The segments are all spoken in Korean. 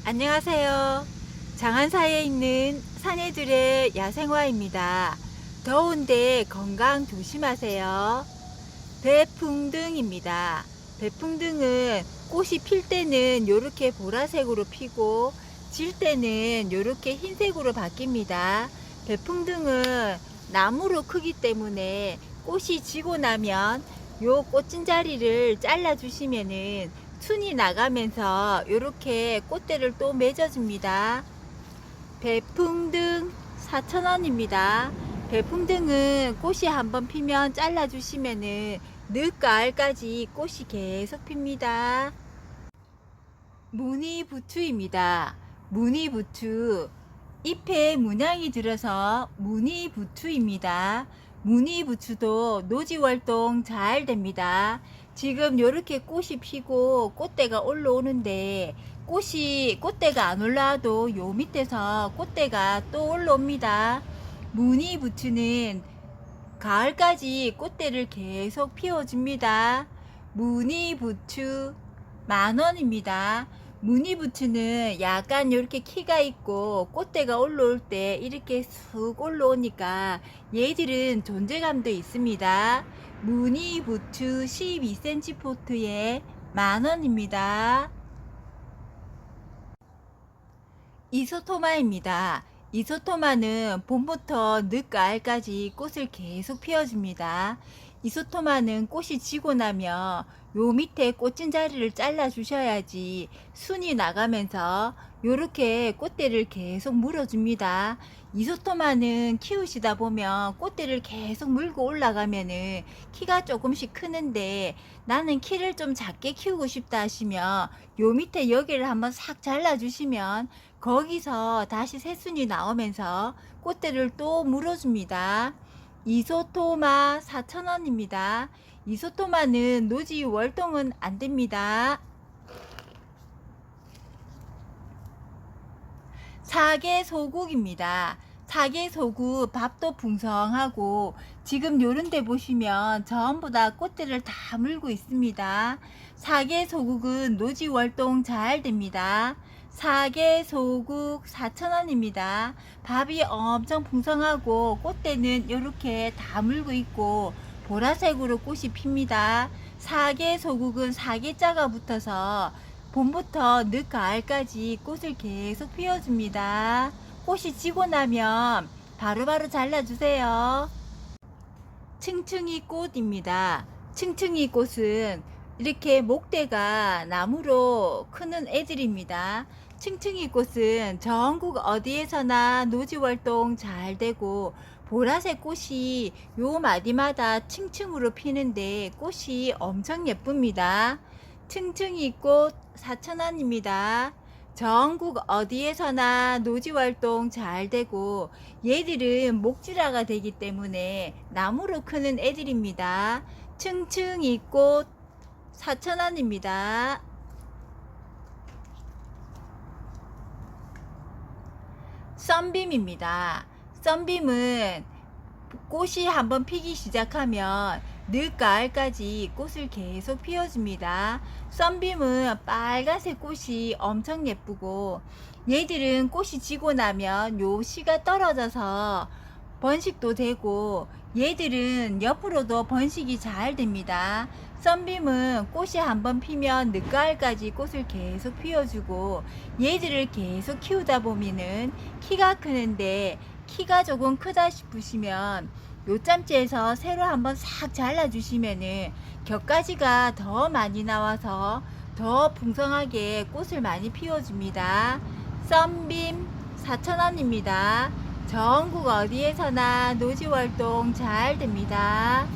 안녕하세요. 장안사에 있는 사내들의 야생화입니다. 더운데 건강 조심하세요. 배풍등입니다. 배풍등은 꽃이 필 때는 이렇게 보라색으로 피고 질 때는 이렇게 흰색으로 바뀝니다. 배풍등은 나무로 크기 때문에 꽃이 지고 나면 요 꽃진자리를 잘라 주시면은 순이 나가면서 이렇게 꽃대를 또 맺어줍니다. 배풍등 4,000원입니다. 배풍등은 꽃이 한번 피면 잘라주시면은 늦가을까지 꽃이 계속 핍니다. 무늬부투입니다. 무늬부투 잎에 문양이 들어서 무늬부투입니다. 무늬부투도 노지활동 잘 됩니다. 지금 이렇게 꽃이 피고 꽃대가 올라오는데 꽃대가 안 올라와도 요 밑에서 꽃대가 또 올라옵니다. 무늬부투는 가을까지 꽃대를 계속 피워줍니다. 무늬부투 10,000원입니다. 무늬부츠는 약간 이렇게 키가 있고 꽃대가 올라올 때 이렇게 쑥 올라오니까 얘들은 존재감도 있습니다. 무늬부츠 12cm 포트에 10,000원입니다. 이소토마입니다. 이소토마는 봄부터 늦가을까지 꽃을 계속 피워줍니다. 이소토마는 꽃이 지고 나면 요 밑에 꽃진자리를 잘라 주셔야지 순이 나가면서 요렇게 꽃대를 계속 물어줍니다. 이소토마는 키우시다 보면 꽃대를 계속 물고 올라가면은 키가 조금씩 크는데 나는 키를 좀 작게 키우고 싶다 하시면 요 밑에 여기를 한번 싹 잘라 주시면 거기서 다시 새순이 나오면서 꽃대를 또 물어줍니다. 이소토마 4,000원입니다. 이소토마는 노지 월동은 안 됩니다. 사계소국입니다. 사계소국 밥도 풍성하고 지금 요런 데 보시면 전부 다 꽃대를 다 물고 있습니다. 사계소국은 노지 월동 잘 됩니다. 사계소국 4,000원입니다. 밥이 엄청 풍성하고 꽃대는 이렇게 다 물고 있고 보라색으로 꽃이 핍니다. 사계소국은 사계자가 붙어서 봄부터 늦가을까지 꽃을 계속 피워줍니다. 꽃이 지고 나면 바로바로 잘라주세요. 층층이 꽃입니다. 층층이 꽃은 이렇게 목대가 나무로 크는 애들입니다. 층층이 꽃은 전국 어디에서나 노지활동 잘 되고 보라색 꽃이 요 마디마다 층층으로 피는데 꽃이 엄청 예쁩니다. 층층이 꽃 4,000원입니다. 전국 어디에서나 노지활동 잘 되고 얘들은 목질화가 되기 때문에 나무로 크는 애들입니다. 층층이 꽃 4,000원입니다. 썬빔입니다. 썬빔은 꽃이 한번 피기 시작하면 늦가을까지 꽃을 계속 피워줍니다. 썬빔은 빨간색 꽃이 엄청 예쁘고 얘들은 꽃이 지고 나면 요 씨가 떨어져서 번식도 되고 얘들은 옆으로도 번식이 잘 됩니다. 썬빔은 꽃이 한번 피면 늦가을까지 꽃을 계속 피워주고 얘들을 계속 키우다 보면은 키가 크는데 키가 조금 크다 싶으시면 요짬째에서 새로 한번 싹 잘라주시면은 겹가지가 더 많이 나와서 더 풍성하게 꽃을 많이 피워줍니다. 썬빔 4,000원입니다. 전국 어디에서나 노지활동 잘 됩니다.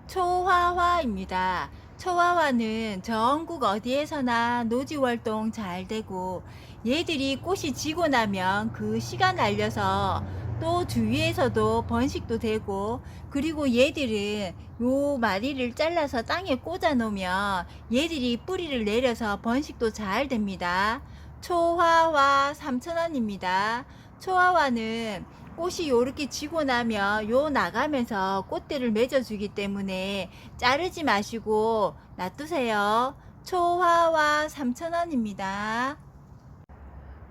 초화화입니다. 초화화는 전국 어디에서나 노지활동 잘 되고 얘들이 꽃이 지고 나면 그 씨가 날려서 또 주위에서도 번식도 되고 그리고 얘들은 요 마리를 잘라서 땅에 꽂아 놓으면 얘들이 뿌리를 내려서 번식도 잘 됩니다. 초화화 3,000원입니다. 초화화는 꽃이 요렇게 지고 나면 요 나가면서 꽃대를 맺어주기 때문에 자르지 마시고 놔두세요. 초화화 3,000원입니다.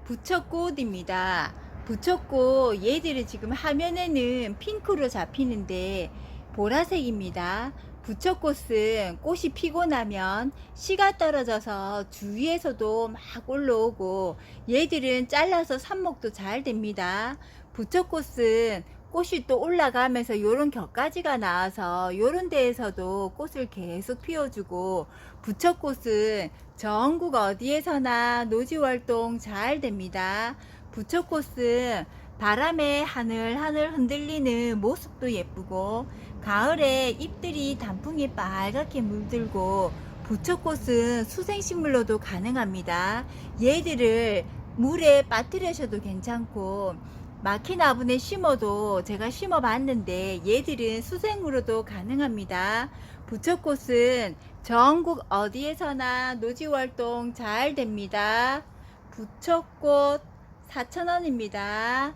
부처꽃입니다. 부처꽃 얘들은 지금 화면에는 핑크로 잡히는데 보라색입니다. 부처꽃은 꽃이 피고 나면 씨가 떨어져서 주위에서도 막 올라오고 얘들은 잘라서 삽목도 잘 됩니다. 부처꽃은 꽃이 또 올라가면서 요런 격가지가 나와서 요런 데에서도 꽃을 계속 피워주고, 부처꽃은 전국 어디에서나 노지활동 잘 됩니다. 부처꽃은 바람에 하늘하늘 흔들리는 모습도 예쁘고, 가을에 잎들이 단풍이 빨갛게 물들고, 부처꽃은 수생식물로도 가능합니다. 얘들을 물에 빠뜨려셔도 괜찮고, 막힌 화분에 심어도 제가 심어 봤는데 얘들은 수생으로도 가능합니다. 부처꽃은 전국 어디에서나 노지활동 잘 됩니다. 부처꽃 4,000원입니다.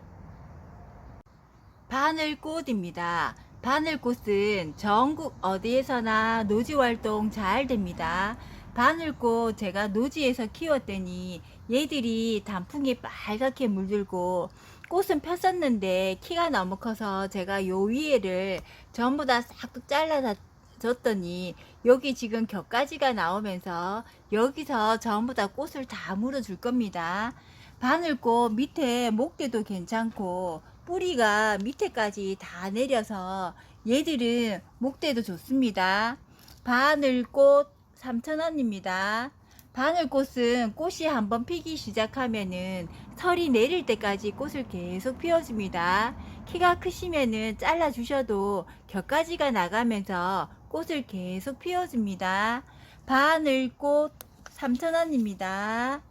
바늘꽃입니다. 바늘꽃은 전국 어디에서나 노지활동 잘 됩니다. 바늘꽃 제가 노지에서 키웠더니 얘들이 단풍이 빨갛게 물들고 꽃은 폈었는데 키가 너무 커서 제가 요 위에를 전부 다 싹둑 잘라 줬더니 여기 지금 격가지가 나오면서 여기서 전부 다 꽃을 다 물어줄 겁니다. 바늘꽃 밑에 목대도 괜찮고 뿌리가 밑에까지 다 내려서 얘들은 목대도 좋습니다. 바늘꽃 3,000원입니다. 바늘꽃은 꽃이 한번 피기 시작하면은 설이 내릴 때까지 꽃을 계속 피워줍니다. 키가 크시면은 잘라 주셔도 격가지가 나가면서 꽃을 계속 피워줍니다. 바늘꽃 3,000원입니다.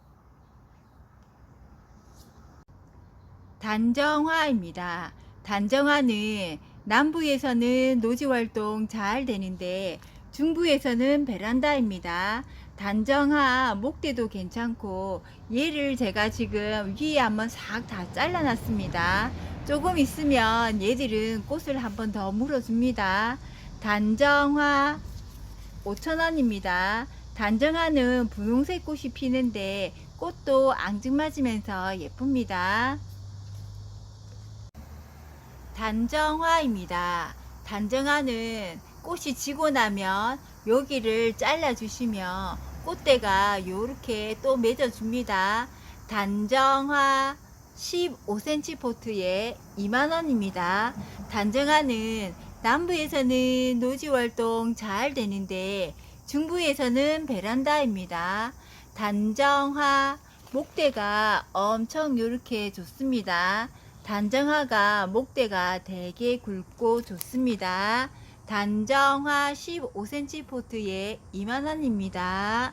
단정화입니다. 단정화는 남부에서는 노지활동 잘 되는데 중부에서는 베란다입니다. 단정화 목대도 괜찮고 얘를 제가 지금 위에 한번 싹 다 잘라 놨습니다. 조금 있으면 얘들은 꽃을 한번 더 물어줍니다. 단정화 5,000원입니다. 단정화는 분홍색 꽃이 피는데 꽃도 앙증맞으면서 예쁩니다. 단정화입니다. 단정화는 꽃이 지고 나면 여기를 잘라 주시면 꽃대가 요렇게 또 맺어 줍니다. 단정화 15cm 포트에 2만원입니다. 단정화는 남부에서는 노지활동 잘 되는데 중부에서는 베란다입니다. 단정화 목대가 엄청 요렇게 좋습니다. 단정화가 목대가 되게 굵고 좋습니다. 단정화 15cm 포트에 2만원입니다.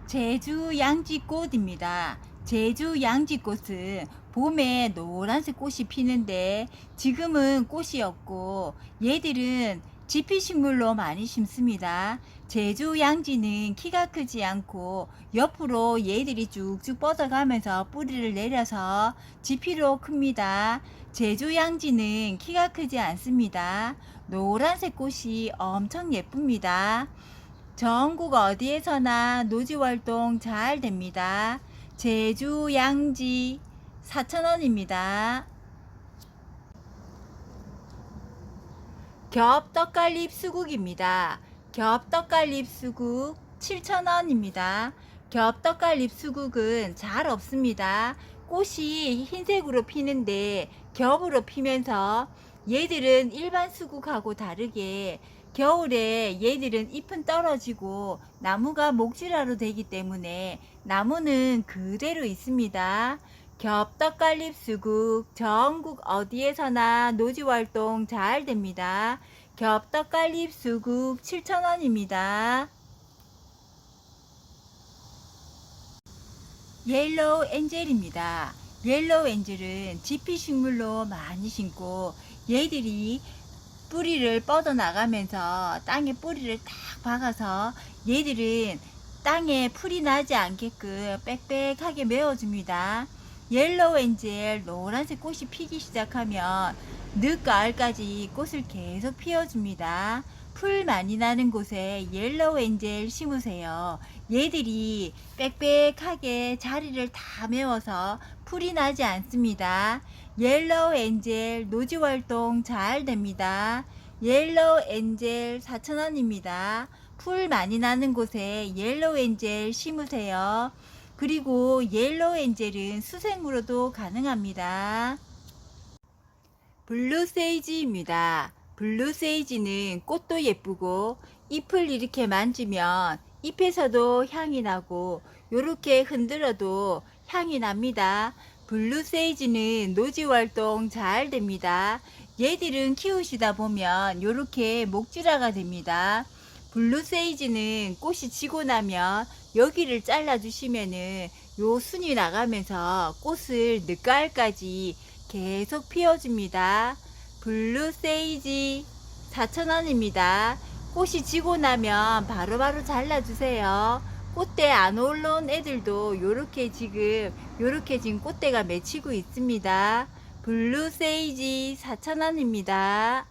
제주 양지꽃입니다. 제주 양지꽃은 봄에 노란색 꽃이 피는데 지금은 꽃이 없고 얘들은 지피식물로 많이 심습니다. 제주 양지는 키가 크지 않고 옆으로 얘들이 쭉쭉 뻗어가면서 뿌리를 내려서 지피로 큽니다. 제주 양지는 키가 크지 않습니다. 노란색 꽃이 엄청 예쁩니다. 전국 어디에서나 노지활동 잘 됩니다. 제주 양지 4,000원입니다. 겹떡갈잎 수국입니다. 겹떡갈잎 수국 7,000원입니다. 겹떡갈잎 수국은 잘 없습니다. 꽃이 흰색으로 피는데 겹으로 피면서 얘들은 일반 수국하고 다르게 겨울에 얘들은 잎은 떨어지고 나무가 목질화로 되기 때문에 나무는 그대로 있습니다. 겹떡갈잎 수국 전국 어디에서나 노지활동 잘 됩니다. 겹떡갈잎 수국 7,000원입니다. 옐로우 엔젤입니다. 옐로우 엔젤은 지피식물로 많이 심고 얘들이 뿌리를 뻗어 나가면서 땅에 뿌리를 딱 박아서 얘들은 땅에 풀이 나지 않게끔 빽빽하게 메워줍니다. 옐로우 엔젤 노란색 꽃이 피기 시작하면 늦가을까지 꽃을 계속 피워줍니다. 풀 많이 나는 곳에 옐로우 엔젤 심으세요. 얘들이 빽빽하게 자리를 다 메워서 풀이 나지 않습니다. 옐로우 엔젤 노지 활동 잘 됩니다. 옐로우 엔젤 4,000원입니다. 풀 많이 나는 곳에 옐로우 엔젤 심으세요. 그리고 옐로우 엔젤은 수생으로도 가능합니다. 블루 세이지입니다. 블루 세이지는 꽃도 예쁘고 잎을 이렇게 만지면 잎에서도 향이 나고 요렇게 흔들어도 향이 납니다. 블루 세이지는 노지 활동 잘 됩니다. 얘들은 키우시다 보면 요렇게 목질화가 됩니다. 블루 세이지는 꽃이 지고 나면 여기를 잘라 주시면은 요 순이 나가면서 꽃을 늦가을까지 계속 피워줍니다. 블루 세이지 4,000원입니다. 꽃이 지고 나면 바로바로 잘라주세요. 꽃대 안 올라온 애들도 요렇게 지금 꽃대가 맺히고 있습니다. 블루 세이지 4,000원입니다.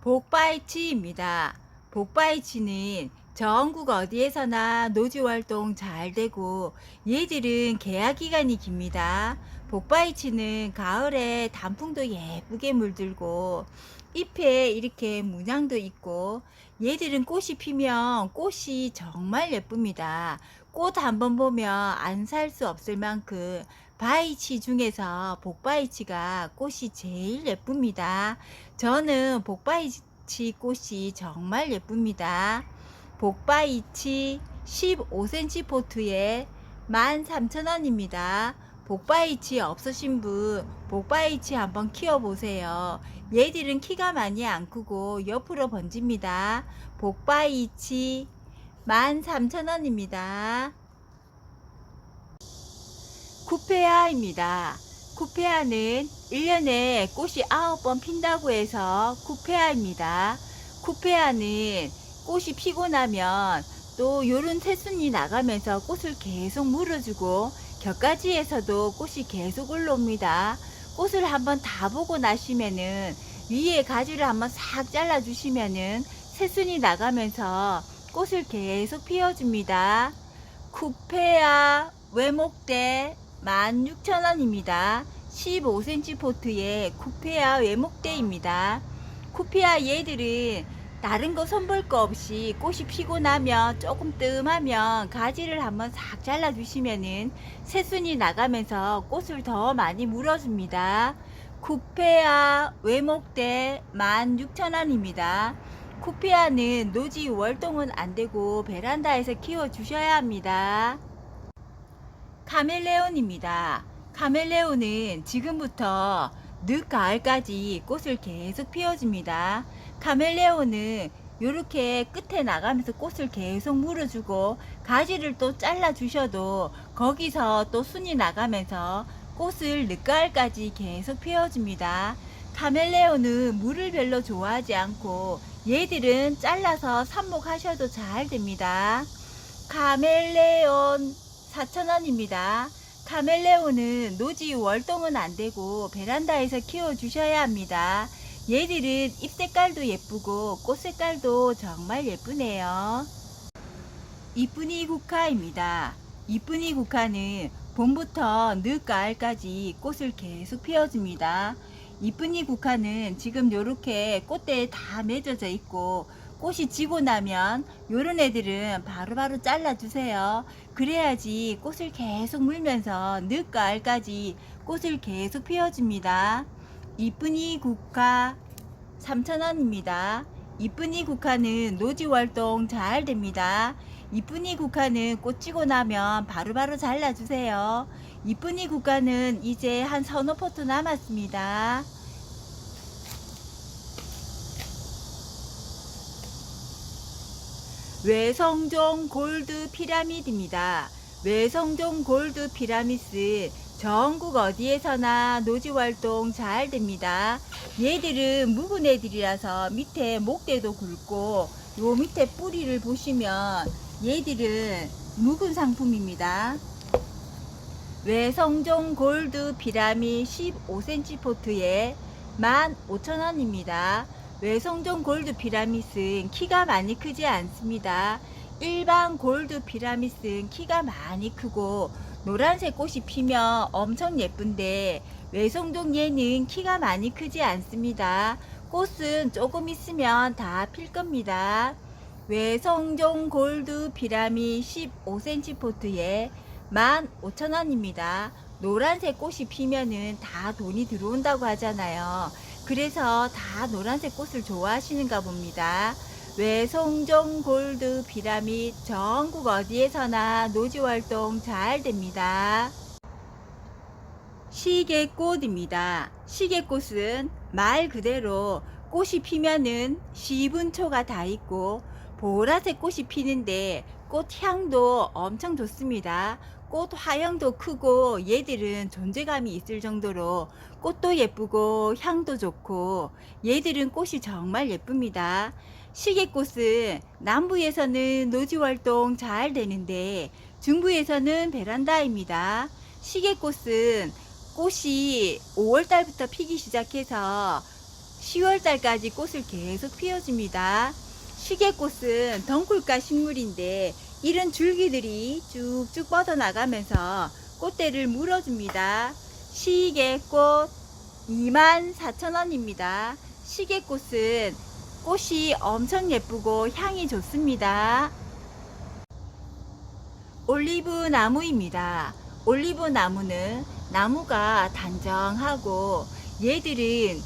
복바이치입니다. 복바이치는 전국 어디에서나 노지 활동 잘 되고 얘들은 개화 기간이 깁니다. 복바이치는 가을에 단풍도 예쁘게 물들고 잎에 이렇게 문양도 있고 얘들은 꽃이 피면 꽃이 정말 예쁩니다. 꽃 한번 보면 안 살 수 없을 만큼 바이치 중에서 복바이치가 꽃이 제일 예쁩니다. 저는 복바이치 꽃이 정말 예쁩니다. 복바이치 15cm 포트에 13,000원입니다. 복바이치 없으신 분 복바이치 한번 키워보세요. 얘들은 키가 많이 안 크고 옆으로 번집니다. 복바이치 13,000원입니다. 쿠페아입니다. 쿠페아는 1년에 꽃이 9번 핀다고 해서 쿠페아입니다. 쿠페아는 꽃이 피고 나면 또 요런 새순이 나가면서 꽃을 계속 물어주고 곁가지에서도 꽃이 계속 올라옵니다. 꽃을 한번 다 보고 나시면은 위에 가지를 한번 싹 잘라 주시면은 새순이 나가면서 꽃을 계속 피워줍니다. 쿠페아 외목대 16,000원입니다. 15cm 포트의 쿠페아 외목대입니다. 쿠페아 얘들은 다른 거 손볼 거 없이 꽃이 피고 나면 조금 뜸하면 가지를 한번 싹 잘라 주시면은 새순이 나가면서 꽃을 더 많이 물어줍니다. 쿠페아 외목대 16,000원입니다. 쿠페아는 노지 월동은 안되고 베란다에서 키워 주셔야 합니다. 카멜레온입니다. 카멜레온은 지금부터 늦가을까지 꽃을 계속 피워줍니다. 카멜레온은 이렇게 끝에 나가면서 꽃을 계속 물어주고 가지를 또 잘라 주셔도 거기서 또 순이 나가면서 꽃을 늦가을까지 계속 피워줍니다. 카멜레온은 물을 별로 좋아하지 않고 얘들은 잘라서 삽목하셔도 잘 됩니다. 카멜레온 4,000원입니다. 카멜레온은 노지 월동은 안되고 베란다에서 키워주셔야 합니다. 얘들은 잎 색깔도 예쁘고 꽃 색깔도 정말 예쁘네요. 이쁜이 국화입니다. 이쁜이 국화는 봄부터 늦가을까지 꽃을 계속 피워줍니다. 이쁜이 국화는 지금 요렇게 꽃대에 다 맺어져 있고 꽃이 지고 나면 요런 애들은 바로바로 잘라주세요. 그래야지 꽃을 계속 물면서 늦가을까지 꽃을 계속 피워줍니다. 이쁜이 국화 3,000원입니다. 이쁜이 국화는 노지 활동 잘 됩니다. 이쁜이 국화는 꽃 지고 나면 바로바로 잘라주세요. 이쁜이 국화는 이제 한 서너 포트 남았습니다. 외성종 골드 피라미드입니다. 외성종 골드 피라미드 전국 어디에서나 노지 활동 잘 됩니다. 얘들은 묵은 애들이라서 밑에 목대도 굵고 요 밑에 뿌리를 보시면 얘들은 묵은 상품입니다. 외성종 골드 피라미 15cm 포트에 15,000원입니다. 외성종 골드 피라미스는 키가 많이 크지 않습니다. 일반 골드 피라미스는 키가 많이 크고 노란색 꽃이 피면 엄청 예쁜데 외성종 얘는 키가 많이 크지 않습니다. 꽃은 조금 있으면 다 필 겁니다. 외성종 골드 피라미 15cm 포트에 15,000원입니다. 노란색 꽃이 피면은 다 돈이 들어온다고 하잖아요. 그래서 다 노란색 꽃을 좋아하시는가 봅니다. 외성종 골드 피라밋 전국 어디에서나 노지 활동 잘 됩니다. 시계꽃입니다. 시계꽃은 말 그대로 꽃이 피면은 시분초가 다 있고 보라색 꽃이 피는데 꽃 향도 엄청 좋습니다. 꽃 화형도 크고 얘들은 존재감이 있을 정도로 꽃도 예쁘고 향도 좋고 얘들은 꽃이 정말 예쁩니다. 시계꽃은 남부에서는 노지 활동 잘 되는데 중부에서는 베란다입니다. 시계꽃은 꽃이 5월달부터 피기 시작해서 10월달까지 꽃을 계속 피워줍니다. 시계꽃은 덩굴가 식물인데 이런 줄기들이 쭉쭉 뻗어나가면서 꽃대를 물어줍니다. 시계꽃 24,000원입니다. 시계꽃은 꽃이 엄청 예쁘고 향이 좋습니다. 올리브 나무입니다. 올리브 나무는 나무가 단정하고 얘들은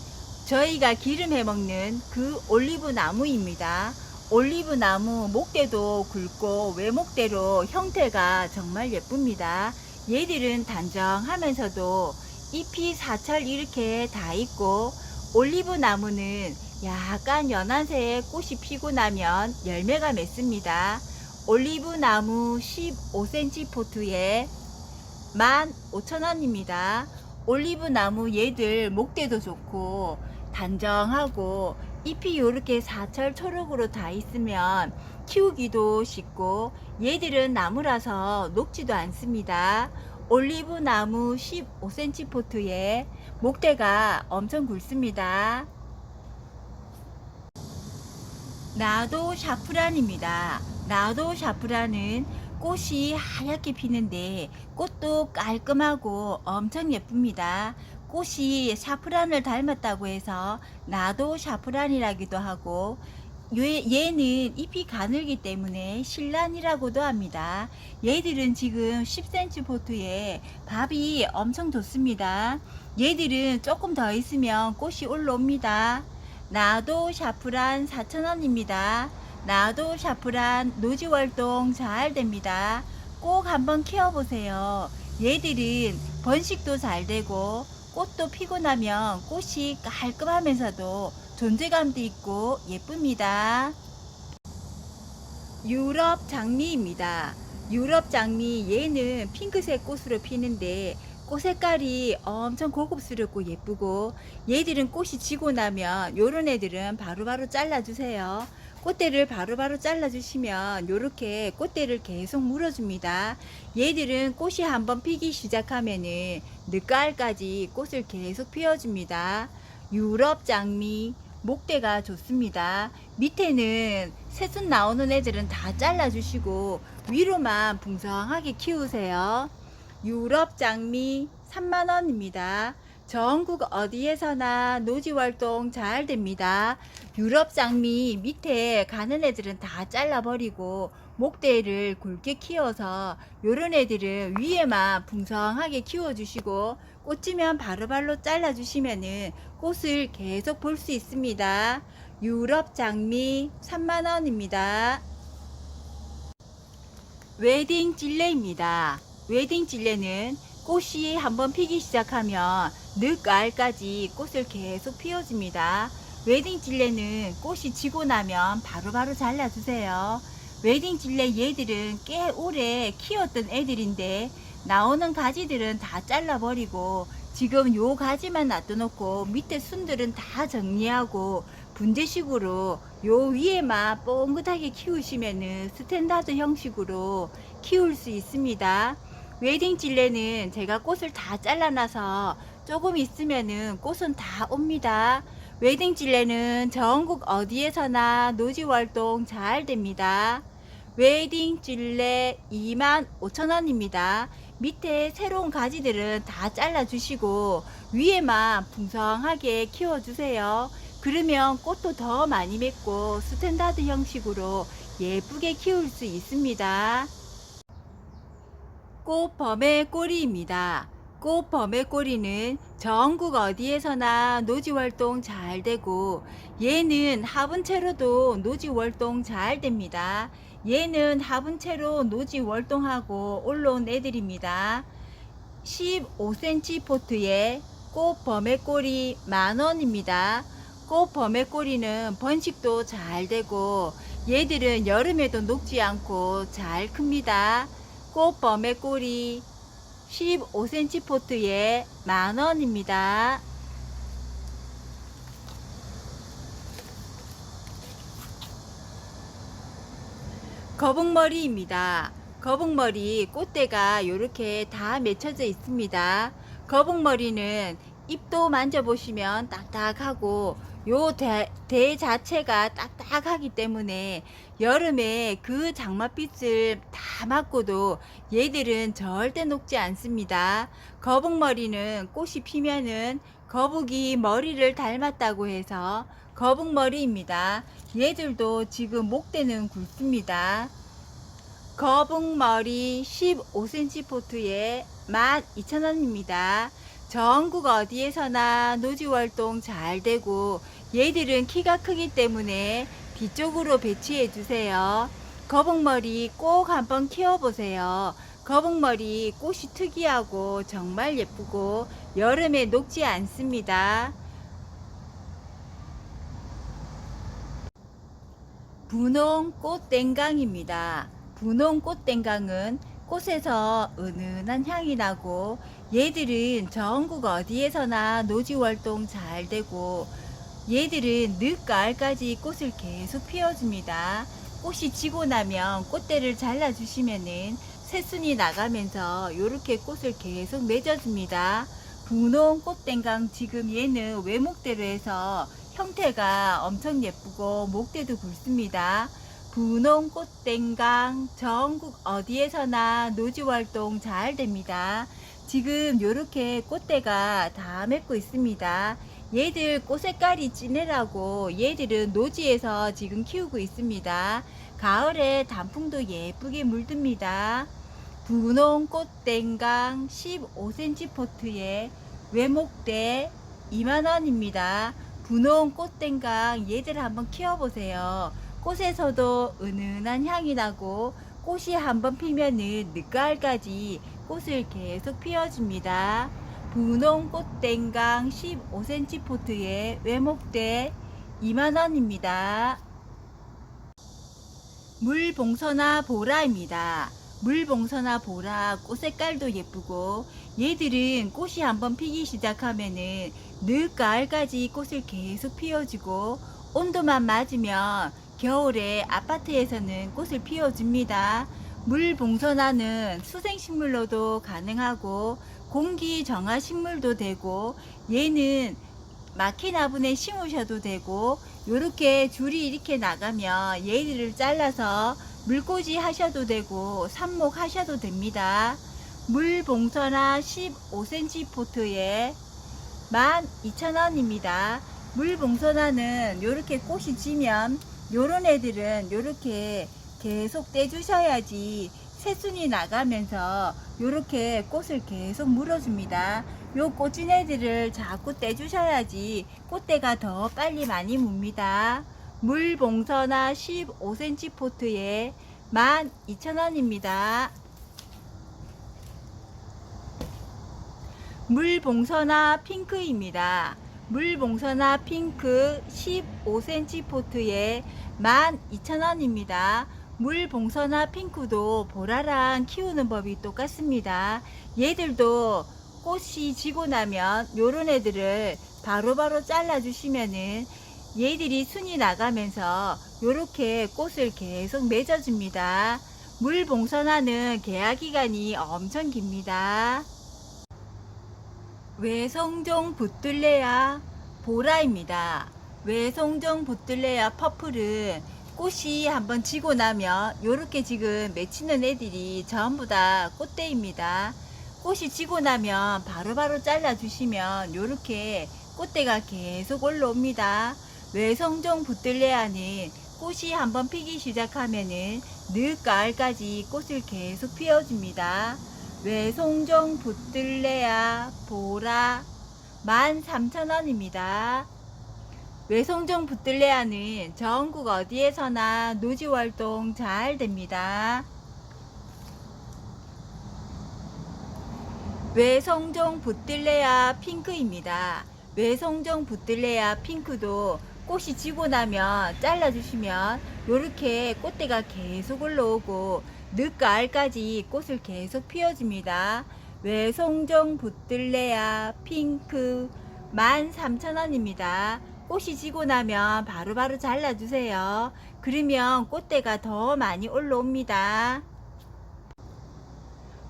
저희가 기름 해먹는 그 올리브 나무입니다. 올리브 나무 목대도 굵고 외목대로 형태가 정말 예쁩니다. 얘들은 단정하면서도 잎이 사철 이렇게 다 있고 올리브 나무는 약간 연한색 꽃이 피고 나면 열매가 맺습니다. 올리브 나무 15cm 포트에 15,000원입니다. 올리브 나무 얘들 목대도 좋고 단정하고 잎이 이렇게 사철 초록으로 다 있으면 키우기도 쉽고 얘들은 나무라서 녹지도 않습니다. 올리브 나무 15cm 포트에 목대가 엄청 굵습니다. 나도 샤프란입니다. 나도 샤프란은 꽃이 하얗게 피는데 꽃도 깔끔하고 엄청 예쁩니다. 꽃이 샤프란을 닮았다고 해서 나도 샤프란이라기도 하고 얘는 잎이 가늘기 때문에 신란이라고도 합니다. 얘들은 지금 10cm 포트에 밥이 엄청 좋습니다. 얘들은 조금 더 있으면 꽃이 올라옵니다. 나도 샤프란 4,000원입니다. 나도 샤프란 노지 활동 잘 됩니다. 꼭 한번 키워보세요. 얘들은 번식도 잘 되고 꽃도 피고 나면 꽃이 깔끔하면서도 존재감도 있고 예쁩니다. 유럽 장미입니다. 유럽 장미 얘는 핑크색 꽃으로 피는데 꽃 색깔이 엄청 고급스럽고 예쁘고 얘들은 꽃이 지고 나면 요런 애들은 바로바로 잘라주세요. 꽃대를 바로바로 잘라주시면 요렇게 꽃대를 계속 물어줍니다. 얘들은 꽃이 한번 피기 시작하면은 늦가을까지 꽃을 계속 피워줍니다. 유럽 장미 목대가 좋습니다. 밑에는 새순 나오는 애들은 다 잘라주시고 위로만 풍성하게 키우세요. 유럽 장미 3만원입니다. 전국 어디에서나 노지 활동 잘 됩니다. 유럽 장미 밑에 가는 애들은 다 잘라버리고 목대를 굵게 키워서 요런 애들은 위에만 풍성하게 키워주시고 꽃이면 바로바로 잘라주시면은 꽃을 계속 볼 수 있습니다. 유럽 장미 3만원입니다. 웨딩 찔레입니다. 웨딩 찔레는 꽃이 한번 피기 시작하면 늦가을까지 꽃을 계속 피워줍니다. 웨딩 찔레는 꽃이 지고 나면 바로바로 잘라주세요. 웨딩 찔레 얘들은 꽤 오래 키웠던 애들인데 나오는 가지들은 다 잘라버리고 지금 요 가지만 놔둬놓고 밑에 순들은 다 정리하고 분재식으로 요 위에만 뻥긋하게 키우시면은 스탠다드 형식으로 키울 수 있습니다. 웨딩 찔레는 제가 꽃을 다 잘라놔서 조금 있으면은 꽃은 다 옵니다. 웨딩찔레는 전국 어디에서나 노지활동 잘 됩니다. 웨딩찔레 25,000원입니다. 밑에 새로운 가지들은 다 잘라주시고 위에만 풍성하게 키워주세요. 그러면 꽃도 더 많이 맺고 스탠다드 형식으로 예쁘게 키울 수 있습니다. 꽃범의 꼬리입니다. 꽃범의 꼬리는 전국 어디에서나 노지활동 잘 되고 얘는 화분채로도 노지활동 잘 됩니다. 얘는 화분채로 노지활동하고 올라온 애들입니다. 15cm 포트에 꽃범의 꼬리 10,000원입니다. 꽃범의 꼬리는 번식도 잘 되고 얘들은 여름에도 녹지 않고 잘 큽니다. 꽃범의 꼬리 15cm 포트에 10,000원입니다. 거북머리입니다. 거북머리 꽃대가 이렇게 다 맺혀져 있습니다. 거북머리는 잎도 만져보시면 딱딱하고 요 대 자체가 딱딱하기 때문에 여름에 그 장맛빛을 다 맞고도 얘들은 절대 녹지 않습니다. 거북머리는 꽃이 피면은 거북이 머리를 닮았다고 해서 거북머리입니다. 얘들도 지금 목대는 굵습니다. 거북머리 15cm 포트에 12,000원입니다. 전국 어디에서나 노지활동 잘 되고 얘들은 키가 크기 때문에 뒤쪽으로 배치해 주세요. 거북머리 꼭 한번 키워보세요. 거북머리 꽃이 특이하고 정말 예쁘고 여름에 녹지 않습니다. 분홍 꽃땡강입니다. 분홍 꽃땡강은 꽃에서 은은한 향이 나고 얘들은 전국 어디에서나 노지활동 잘 되고 얘들은 늦가을까지 꽃을 계속 피워줍니다. 꽃이 지고 나면 꽃대를 잘라주시면은 새순이 나가면서 이렇게 꽃을 계속 맺어줍니다. 분홍 꽃땡강 지금 얘는 외목대로 해서 형태가 엄청 예쁘고 목대도 굵습니다. 분홍 꽃땡강 전국 어디에서나 노지활동 잘 됩니다. 지금 이렇게 꽃대가 다 맺고 있습니다. 얘들 꽃 색깔이 진해라고 얘들은 노지에서 지금 키우고 있습니다. 가을에 단풍도 예쁘게 물듭니다. 분홍 꽃땡강 15cm 포트에 외목대 20,000원입니다. 분홍 꽃땡강 얘들 한번 키워보세요. 꽃에서도 은은한 향이 나고 꽃이 한번 피면은 늦가을까지 꽃을 계속 피워줍니다. 분홍 꽃땡강 15cm 포트에 외목대 20,000원입니다. 물봉선화 보라입니다. 물봉선화 보라 꽃 색깔도 예쁘고 얘들은 꽃이 한번 피기 시작하면은 늦가을까지 꽃을 계속 피워주고 온도만 맞으면 겨울에 아파트에서는 꽃을 피워줍니다. 물봉선화는 수생식물로도 가능하고 공기 정화 식물도 되고 얘는 막힌 화분에 심으셔도 되고 요렇게 줄이 이렇게 나가면 얘들을 잘라서 물꽂이 하셔도 되고 삽목 하셔도 됩니다. 물봉선화 15cm 포트에 12,000원입니다. 물봉선화는 요렇게 꽃이 지면 요런 애들은 요렇게 계속 떼주셔야지 새순이 나가면서 요렇게 꽃을 계속 물어줍니다. 요 꽂은 애들을 자꾸 떼주셔야지 꽃대가 더 빨리 많이 뭅니다. 물봉선화 15cm 포트에 12,000원입니다. 물봉선화 핑크입니다. 물봉선화 핑크 15cm 포트에 12,000원입니다. 물봉선화 핑크도 보라랑 키우는 법이 똑같습니다. 얘들도 꽃이 지고 나면 요런 애들을 바로바로 잘라 주시면은 얘들이 순이 나가면서 요렇게 꽃을 계속 맺어줍니다. 물봉선화는 개화기간이 엄청 깁니다. 외성종 붙들레야 보라입니다. 외송정 보틀레아 퍼플은 꽃이 한번 지고 나면 요렇게 지금 맺히는 애들이 전부 다 꽃대입니다. 꽃이 지고 나면 바로바로 잘라 주시면 요렇게 꽃대가 계속 올라옵니다. 외송정 보틀레아는 꽃이 한번 피기 시작하면은 늦가을까지 꽃을 계속 피워줍니다. 외송정 보틀레아 보라 13,000원입니다. 외송정 보틀레아는 전국 어디에서나 노지활동 잘 됩니다. 외송정 보틀레아 핑크입니다. 외송정 보틀레아 핑크도 꽃이 지고 나면 잘라주시면 이렇게 꽃대가 계속 올라오고 늦가을까지 꽃을 계속 피워줍니다. 외송정 보틀레아 핑크 13,000원입니다. 꽃이 지고 나면 바로바로 잘라주세요. 그러면 꽃대가 더 많이 올라옵니다.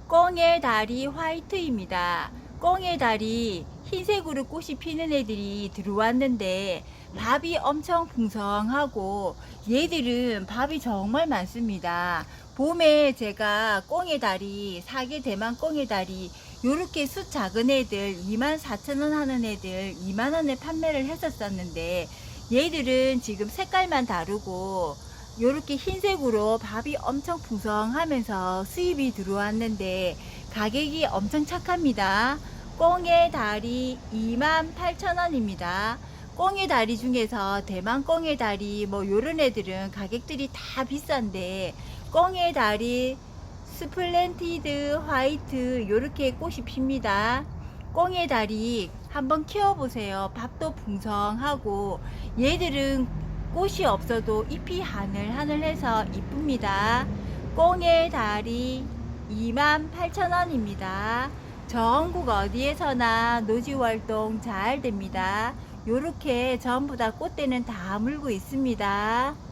꽁의 다리 화이트입니다. 꽁의 다리 흰색으로 꽃이 피는 애들이 들어왔는데 밥이 엄청 풍성하고 얘들은 밥이 정말 많습니다. 봄에 제가 꽁의 다리, 사계 대만 꽁의 다리 요렇게 숫 작은 애들 24,000원 하는 애들 2만원에 판매를 했었었는데 얘들은 지금 색깔만 다르고 요렇게 흰색으로 밥이 엄청 풍성하면서 수입이 들어왔는데 가격이 엄청 착합니다. 꽁의 다리 28,000원입니다. 꽁의 다리 중에서 대만 꽁의 다리 뭐 요런 애들은 가격들이 다 비싼데 꽁의 다리 스플렌티드 화이트 요렇게 꽃이 핍니다. 꽁의 다리 한번 키워보세요. 밥도 풍성하고 얘들은 꽃이 없어도 잎이 하늘하늘해서 이쁩니다. 꽁의 다리 28,000원입니다. 전국 어디에서나 노지활동 잘 됩니다. 요렇게 전부 다 꽃대는 다 물고 있습니다.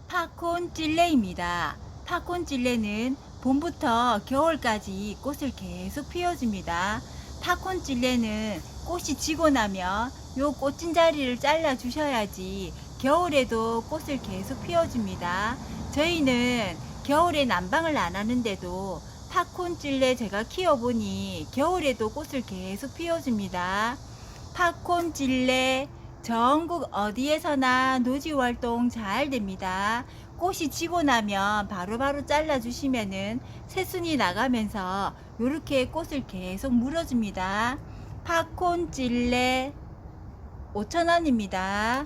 팝콘 찔레입니다. 팝콘 찔레는 봄부터 겨울까지 꽃을 계속 피워줍니다. 팝콘 찔레는 꽃이 지고 나면 요 꽃진 자리를 잘라 주셔야지 겨울에도 꽃을 계속 피워줍니다. 저희는 겨울에 난방을 안 하는데도 팝콘 찔레 제가 키워보니 겨울에도 꽃을 계속 피워줍니다. 팝콘 찔레 전국 어디에서나 노지활동 잘 됩니다. 꽃이 지고 나면 바로바로 잘라주시면은 새순이 나가면서 이렇게 꽃을 계속 물어줍니다. 팝콘 찔레 5,000원입니다.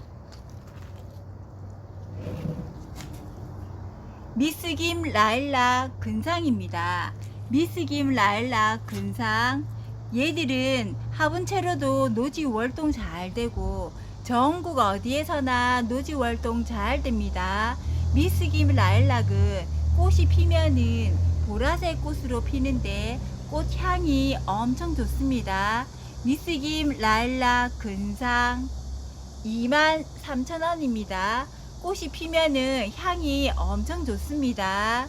미스김 라일락 근상입니다. 미스김 라일락 근상 얘들은 화분채로도 노지활동 잘 되고 전국 어디에서나 노지활동 잘 됩니다. 미스김 라일락은 꽃이 피면은 보라색 꽃으로 피는데 꽃향이 엄청 좋습니다. 미스김 라일락 근상 23,000원입니다. 꽃이 피면은 향이 엄청 좋습니다.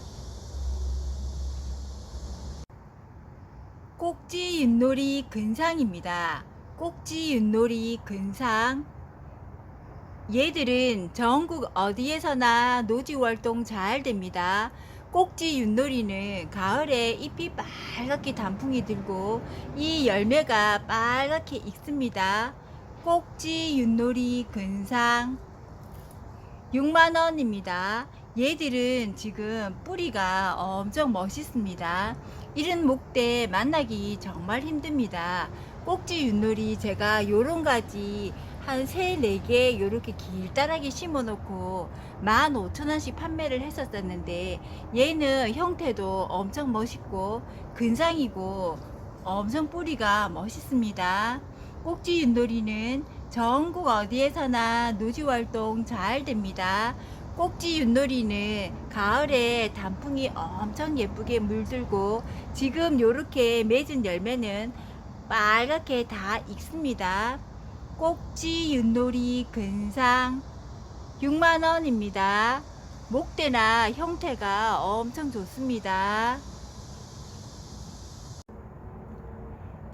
꼭지 윷놀이 근상입니다. 꼭지 윷놀이 근상 얘들은 전국 어디에서나 노지활동 잘 됩니다. 꼭지 윷놀이는 가을에 잎이 빨갛게 단풍이 들고 이 열매가 빨갛게 익습니다. 꼭지 윷놀이 근상 6만원입니다. 얘들은 지금 뿌리가 엄청 멋있습니다. 이런 목대 만나기 정말 힘듭니다. 꼭지 윷놀이 제가 요런 가지 한 3, 4개 요렇게 길다랗게 심어 놓고 15,000원씩 판매를 했었었는데 얘는 형태도 엄청 멋있고 근상이고 엄청 뿌리가 멋있습니다. 꼭지 윷놀이는 전국 어디에서나 노지활동 잘 됩니다. 꼭지 윷놀이는 가을에 단풍이 엄청 예쁘게 물들고 지금 요렇게 맺은 열매는 빨갛게 다 익습니다. 꼭지 윷놀이 근상 6만원입니다. 목대나 형태가 엄청 좋습니다.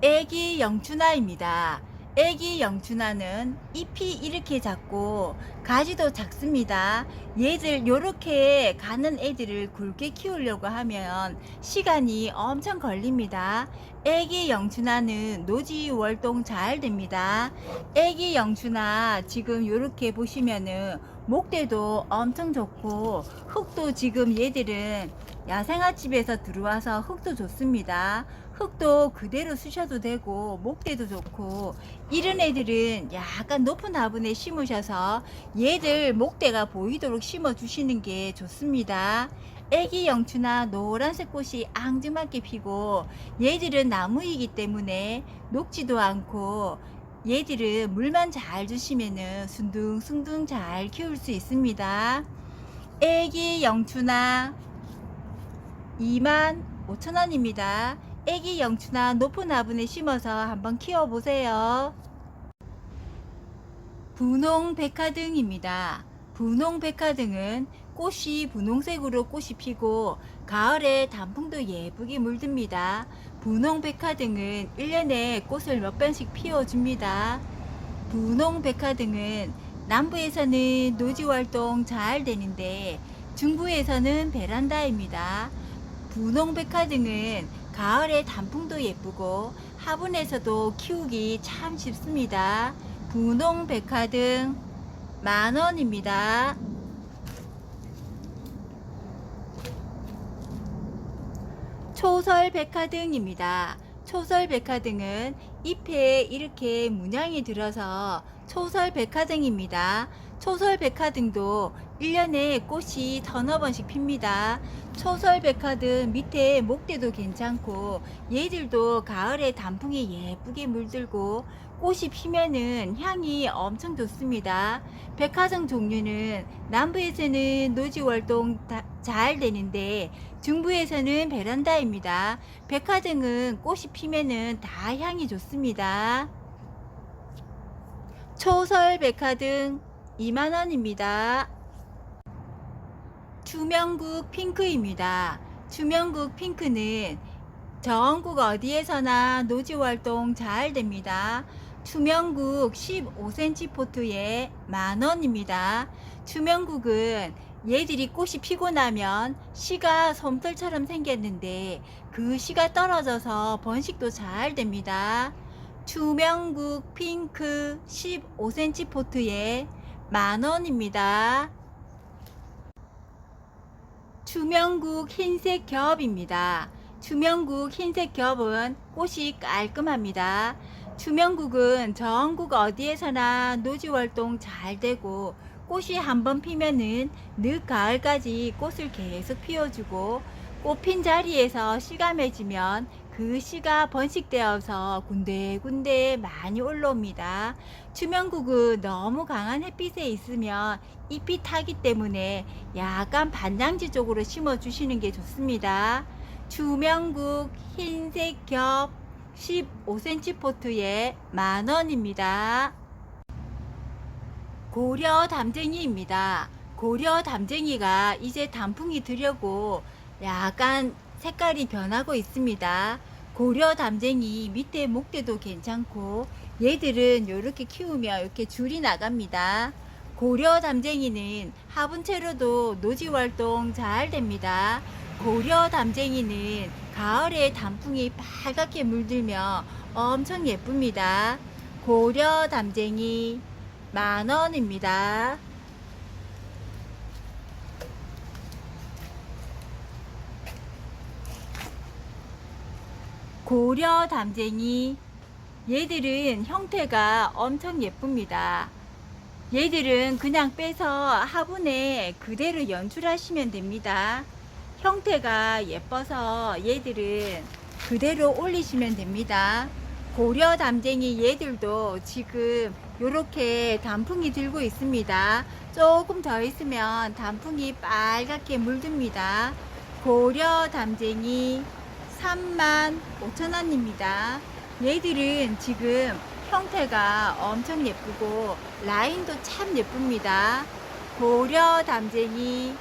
애기 영춘아입니다. 애기 영춘화는 잎이 이렇게 작고 가지도 작습니다. 얘들 요렇게 가는 애들을 굵게 키우려고 하면 시간이 엄청 걸립니다. 애기 영춘화는 노지 월동 잘 됩니다. 애기 영춘화 지금 요렇게 보시면은 목대도 엄청 좋고 흙도 지금 얘들은 야생화집에서 들어와서 흙도 좋습니다. 흙도 그대로 쓰셔도 되고 목대도 좋고 이런 애들은 약간 높은 화분에 심으셔서 얘들 목대가 보이도록 심어 주시는 게 좋습니다. 애기 영추나 노란색 꽃이 앙증맞게 피고 얘들은 나무이기 때문에 녹지도 않고 얘들은 물만 잘 주시면은 순둥순둥 잘 키울 수 있습니다. 애기 영추나 25,000원입니다. 애기 영추나 높은 화분에 심어서 한번 키워보세요. 분홍 백화등입니다. 분홍 백화등은 꽃이 분홍색으로 꽃이 피고 가을에 단풍도 예쁘게 물듭니다. 분홍 백화등은 1년에 꽃을 몇 번씩 피워줍니다. 분홍 백화등은 남부에서는 노지활동 잘 되는데 중부에서는 베란다입니다. 분홍 백화등은 가을에 단풍도 예쁘고 화분에서도 키우기 참 쉽습니다. 분홍 백화등 10,000원입니다. 초설 백화등입니다. 초설 백화등은 잎에 이렇게 문양이 들어서 초설 백화등입니다. 초설 백화등도 1년에 꽃이 1,000번씩 핍니다. 초설 백화등 밑에 목대도 괜찮고 얘들도 가을에 단풍이 예쁘게 물들고 꽃이 피면은 향이 엄청 좋습니다. 백화등 종류는 남부에서는 노지월동 잘 되는데 중부에서는 베란다입니다. 백화등은 꽃이 피면은 다 향이 좋습니다. 초설 백화등 20,000원입니다. 투명국 핑크입니다. 투명국 핑크는 전국 어디에서나 노지활동 잘 됩니다. 투명국 15cm 포트에 10,000원입니다. 투명국은 얘들이 꽃이 피고 나면 씨가 솜털처럼 생겼는데 그 씨가 떨어져서 번식도 잘 됩니다. 투명국 핑크 15cm 포트에 10,000원입니다. 투명국 흰색 겹입니다. 투명국 흰색 겹은 꽃이 깔끔합니다. 투명국은 전국 어디에서나 노지활동 잘 되고 꽃이 한번 피면은 늦 가을까지 꽃을 계속 피워주고 꽃 핀 자리에서 씨가 맺으면 그 씨가 번식되어서 군데군데 많이 올라옵니다. 투명국은 너무 강한 햇빛에 있으면 잎이 타기 때문에 약간 반양지 쪽으로 심어 주시는 게 좋습니다. 투명국 흰색 겹 15cm 포트에 10,000원입니다. 고려 담쟁이입니다. 고려 담쟁이가 이제 단풍이 들려고 약간 색깔이 변하고 있습니다. 고려 담쟁이 밑에 목대도 괜찮고 얘들은 이렇게 키우면 이렇게 줄이 나갑니다. 고려 담쟁이는 화분채로도 노지활동 잘 됩니다. 고려 담쟁이는 가을에 단풍이 빨갛게 물들며 엄청 예쁩니다. 고려 담쟁이 10,000원입니다. 고려 담쟁이 얘들은 형태가 엄청 예쁩니다. 얘들은 그냥 빼서 화분에 그대로 연출하시면 됩니다. 형태가 예뻐서 얘들은 그대로 올리시면 됩니다. 고려 담쟁이 얘들도 지금 이렇게 단풍이 들고 있습니다. 조금 더 있으면 단풍이 빨갛게 물듭니다. 고려 담쟁이 35,000원입니다. 얘들은 지금 형태가 엄청 예쁘고 라인도 참 예쁩니다. 고려 담쟁이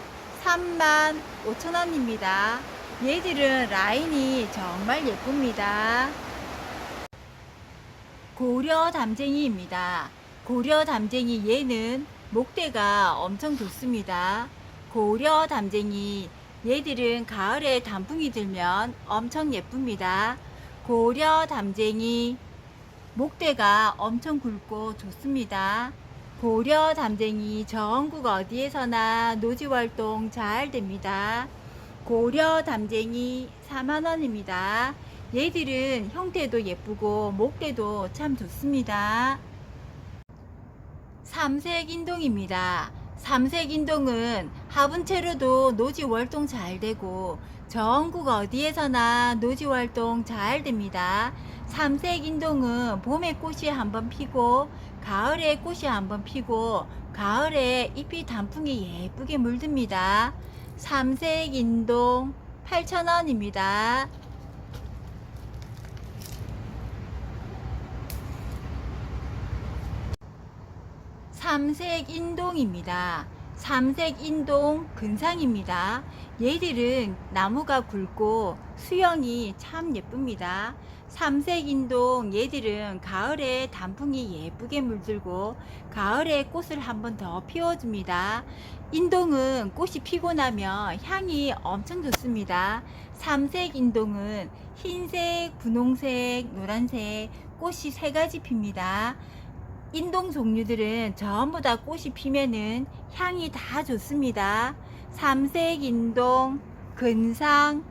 35,000원입니다. 얘들은 라인이 정말 예쁩니다. 고려 담쟁이입니다. 고려 담쟁이 얘는 목대가 엄청 좋습니다. 고려 담쟁이 얘들은 가을에 단풍이 들면 엄청 예쁩니다. 고려 담쟁이 목대가 엄청 굵고 좋습니다. 고려 담쟁이 전국 어디에서나 노지활동 잘 됩니다. 고려 담쟁이 4만원입니다. 얘들은 형태도 예쁘고 목대도 참 좋습니다. 삼색인동입니다. 삼색인동은 화분채로도 노지활동 잘 되고 전국 어디에서나 노지활동 잘 됩니다. 삼색인동은 봄에 꽃이 한번 피고 가을에 꽃이 한번 피고 가을에 잎이 단풍이 예쁘게 물듭니다. 삼색인동 8,000원입니다. 삼색인동입니다. 삼색인동 근상입니다. 얘들은 나무가 굵고 수영이 참 예쁩니다. 삼색인동 얘들은 가을에 단풍이 예쁘게 물들고 가을에 꽃을 한 번 더 피워줍니다. 인동은 꽃이 피고 나면 향이 엄청 좋습니다. 삼색인동은 흰색, 분홍색, 노란색 꽃이 3가지 핍니다. 인동 종류들은 전부 다 꽃이 피면은 향이 다 좋습니다. 삼색인동 근상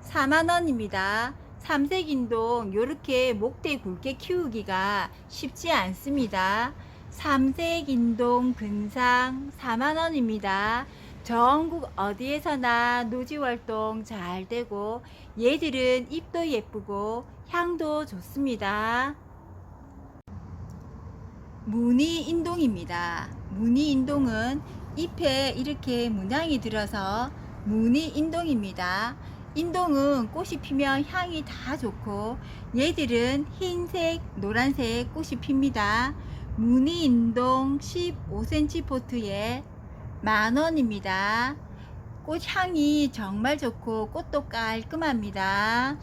4만원입니다. 삼색인동 요렇게 목대 굵게 키우기가 쉽지 않습니다. 삼색인동 근상 4만원입니다. 전국 어디에서나 노지활동 잘 되고 얘들은 잎도 예쁘고 향도 좋습니다. 무늬인동입니다. 무늬인동은 잎에 이렇게 문양이 들어서 무늬인동입니다. 인동은 꽃이 피면 향이 다 좋고 얘들은 흰색, 노란색 꽃이 핍니다. 무늬인동 15cm 포트에 10,000원입니다. 꽃향이 정말 좋고 꽃도 깔끔합니다.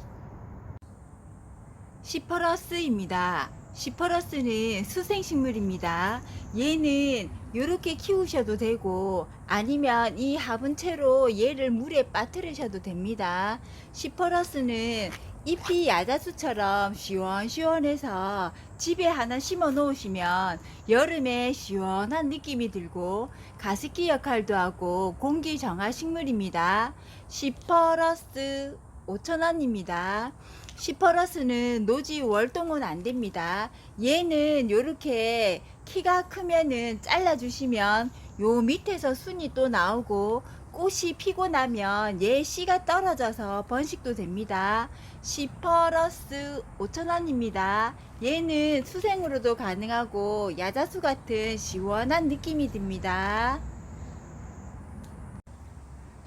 시퍼러스입니다. 시퍼러스는 수생식물입니다. 얘는 이렇게 키우셔도 되고 아니면 이 화분채로 얘를 물에 빠뜨리셔도 됩니다. 시퍼러스는 잎이 야자수처럼 시원시원해서 집에 하나 심어 놓으시면 여름에 시원한 느낌이 들고 가습기 역할도 하고 공기 정화 식물입니다. 시퍼러스 5,000원입니다. 시퍼러스는 노지 월동은 안 됩니다. 얘는 요렇게 키가 크면은 잘라 주시면 요 밑에서 순이 또 나오고 꽃이 피고 나면 얘 씨가 떨어져서 번식도 됩니다. 시퍼러스 5,000원입니다. 얘는 수생으로도 가능하고 야자수 같은 시원한 느낌이 듭니다.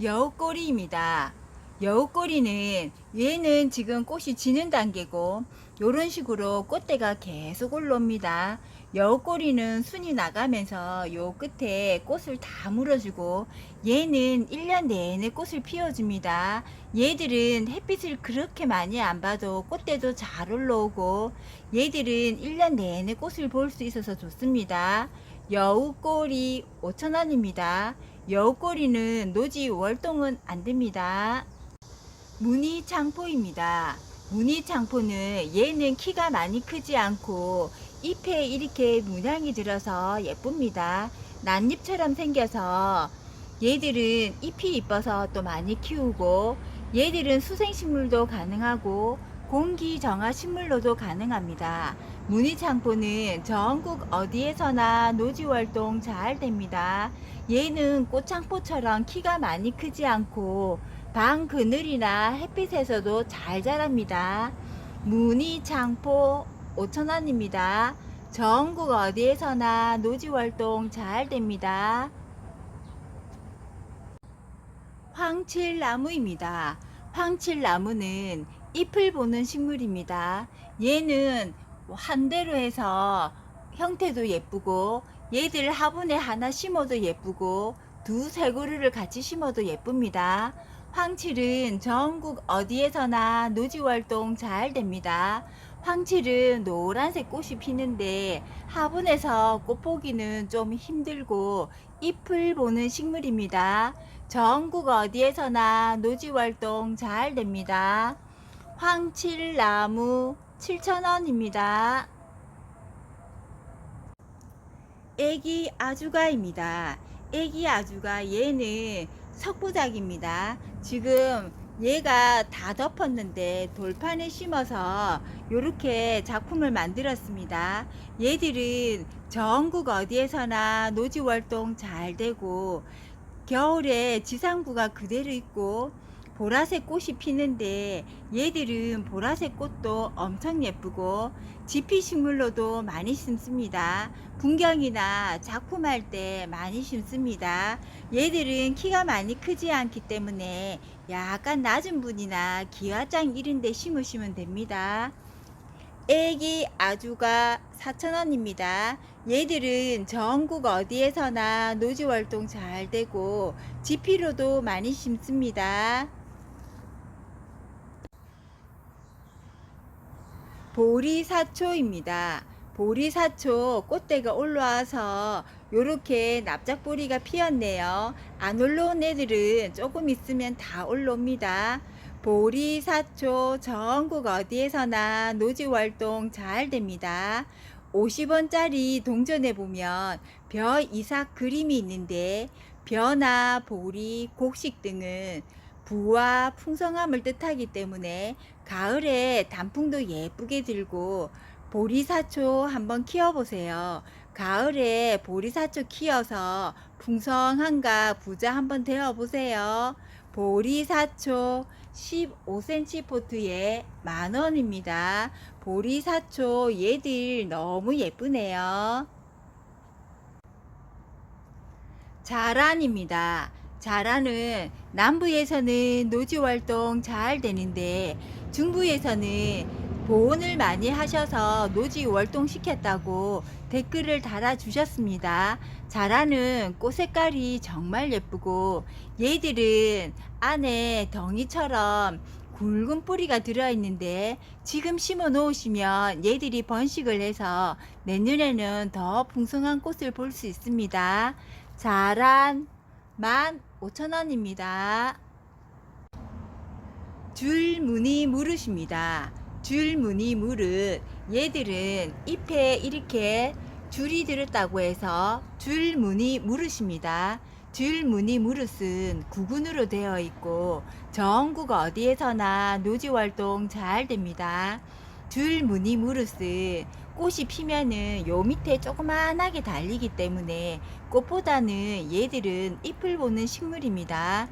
여우꼬리입니다. 여우꼬리는 얘는 지금 꽃이 지는 단계고 요런 식으로 꽃대가 계속 올라옵니다. 여우꼬리는 순이 나가면서 요 끝에 꽃을 다 물어주고 얘는 1년 내내 꽃을 피워줍니다. 얘들은 햇빛을 그렇게 많이 안 봐도 꽃대도 잘 올라오고 얘들은 1년 내내 꽃을 볼 수 있어서 좋습니다. 여우꼬리 5,000원입니다. 여우꼬리는 노지 월동은 안 됩니다. 무늬창포입니다. 무늬창포는 얘는 키가 많이 크지 않고 잎에 이렇게 문양이 들어서 예쁩니다. 낫잎처럼 생겨서 얘들은 잎이 이뻐서 또 많이 키우고 얘들은 수생식물도 가능하고 공기 정화 식물로도 가능합니다. 무늬창포는 전국 어디에서나 노지활동 잘 됩니다. 얘는 꽃창포처럼 키가 많이 크지 않고 방 그늘이나 햇빛에서도 잘 자랍니다. 무늬창포 5,000원입니다. 전국 어디에서나 노지활동 잘 됩니다. 황칠나무입니다. 황칠나무는 잎을 보는 식물입니다. 얘는 한 대로 해서 형태도 예쁘고 얘들 화분에 하나 심어도 예쁘고 두세 그루를 같이 심어도 예쁩니다. 황칠은 전국 어디에서나 노지활동 잘 됩니다. 황칠은 노란색 꽃이 피는데 화분에서 꽃 보기는 좀 힘들고 잎을 보는 식물입니다. 전국 어디에서나 노지 활동 잘 됩니다. 황칠나무 7,000원입니다. 애기 아주가입니다. 애기 아주가 얘는 석부작입니다. 지금 얘가 다 덮었는데 돌판에 심어서 이렇게 작품을 만들었습니다. 얘들은 전국 어디에서나 노지 활동 잘 되고 겨울에 지상부가 그대로 있고 보라색 꽃이 피는데 얘들은 보라색 꽃도 엄청 예쁘고 지피식물로도 많이 심습니다. 분경이나 작품할 때 많이 심습니다. 얘들은 키가 많이 크지 않기 때문에 약간 낮은 분이나 기와장 이런 데 심으시면 됩니다. 애기 아주가 4,000원입니다. 얘들은 전국 어디에서나 노지 활동 잘 되고 지피로도 많이 심습니다. 보리사초입니다. 보리사초 꽃대가 올라와서 요렇게 납작보리가 피었네요. 안 올라온 애들은 조금 있으면 다 올라옵니다. 보리사초 전국 어디에서나 노지 활동 잘 됩니다. 50원짜리 동전에 보면 벼 이삭 그림이 있는데 벼나 보리, 곡식 등은 부와 풍성함을 뜻하기 때문에 가을에 단풍도 예쁘게 들고 보리사초 한번 키워보세요. 가을에 보리사초 키워서 풍성한가 부자 한번 되어보세요. 보리사초 15cm 포트에 10,000원입니다. 보리사초 얘들 너무 예쁘네요. 자란입니다. 자란은 남부에서는 노지 활동 잘 되는데 중부에서는 보온을 많이 하셔서 노지 활동 시켰다고 댓글을 달아주셨습니다. 자라는 꽃 색깔이 정말 예쁘고 얘들은 안에 덩이처럼 굵은 뿌리가 들어있는데 지금 심어 놓으시면 얘들이 번식을 해서 내년에는 더 풍성한 꽃을 볼 수 있습니다. 자란 15,000원입니다. 줄무늬 무릇입니다. 줄무늬 무릇 얘들은 잎에 이렇게 줄이 들었다고 해서 줄무늬 무릇입니다. 줄무늬 무릇은 구근으로 되어 있고 전국 어디에서나 노지 활동 잘 됩니다. 줄무늬 무릇은 꽃이 피면은 요 밑에 조그만하게 달리기 때문에 꽃보다는 얘들은 잎을 보는 식물입니다.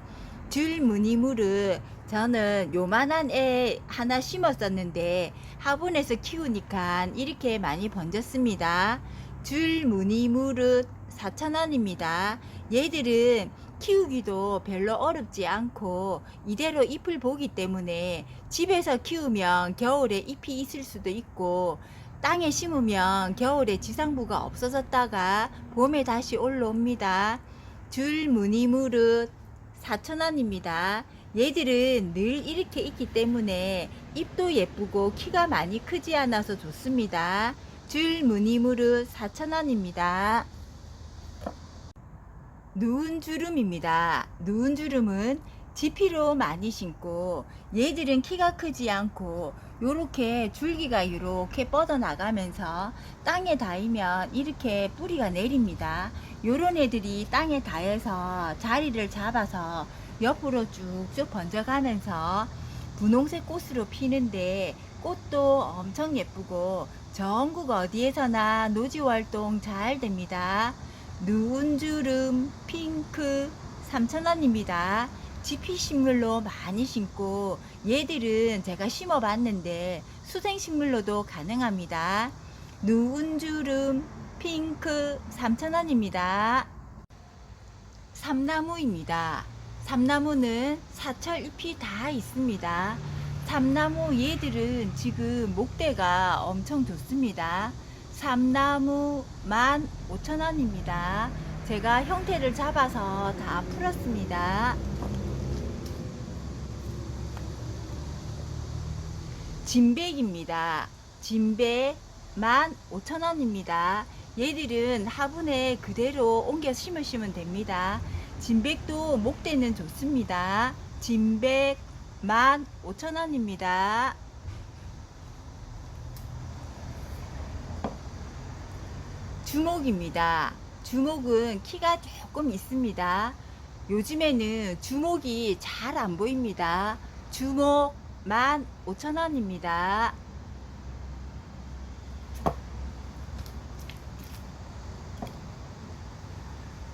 줄무늬 무릇 저는 요만한 애 하나 심었었는데 화분에서 키우니까 이렇게 많이 번졌습니다. 줄무늬 무릇 4,000원입니다. 얘들은 키우기도 별로 어렵지 않고 이대로 잎을 보기 때문에 집에서 키우면 겨울에 잎이 있을 수도 있고 땅에 심으면 겨울에 지상부가 없어졌다가 봄에 다시 올라옵니다. 줄무늬 무릇 4,000원입니다. 얘들은 늘 이렇게 있기 때문에 잎도 예쁘고 키가 많이 크지 않아서 좋습니다. 줄무늬 무릇 4,000원입니다. 누운 주름입니다. 누운 주름은 지피로 많이 심고 얘들은 키가 크지 않고 요렇게 줄기가 이렇게 뻗어 나가면서 땅에 닿으면 이렇게 뿌리가 내립니다. 요런 애들이 땅에 닿아서 자리를 잡아서 옆으로 쭉쭉 번져가면서 분홍색 꽃으로 피는데 꽃도 엄청 예쁘고 전국 어디에서나 노지 활동 잘 됩니다. 누운 주름 핑크 3,000원입니다. 지피식물로 많이 심고 얘들은 제가 심어봤는데 수생식물로도 가능합니다. 누운 주름 핑크 3,000원입니다. 삼나무입니다. 삼나무는 사철 잎이 다 있습니다. 삼나무 얘들은 지금 목대가 엄청 좋습니다. 삼나무 15,000원입니다. 제가 형태를 잡아서 다 풀었습니다. 진백입니다. 진백 15,000원입니다. 얘들은 화분에 그대로 옮겨 심으시면 됩니다. 진백도 목대는 좋습니다. 진백 15,000원입니다. 주목입니다. 주목은 키가 조금 있습니다. 요즘에는 주목이 잘 안 보입니다. 주목 15,000원입니다.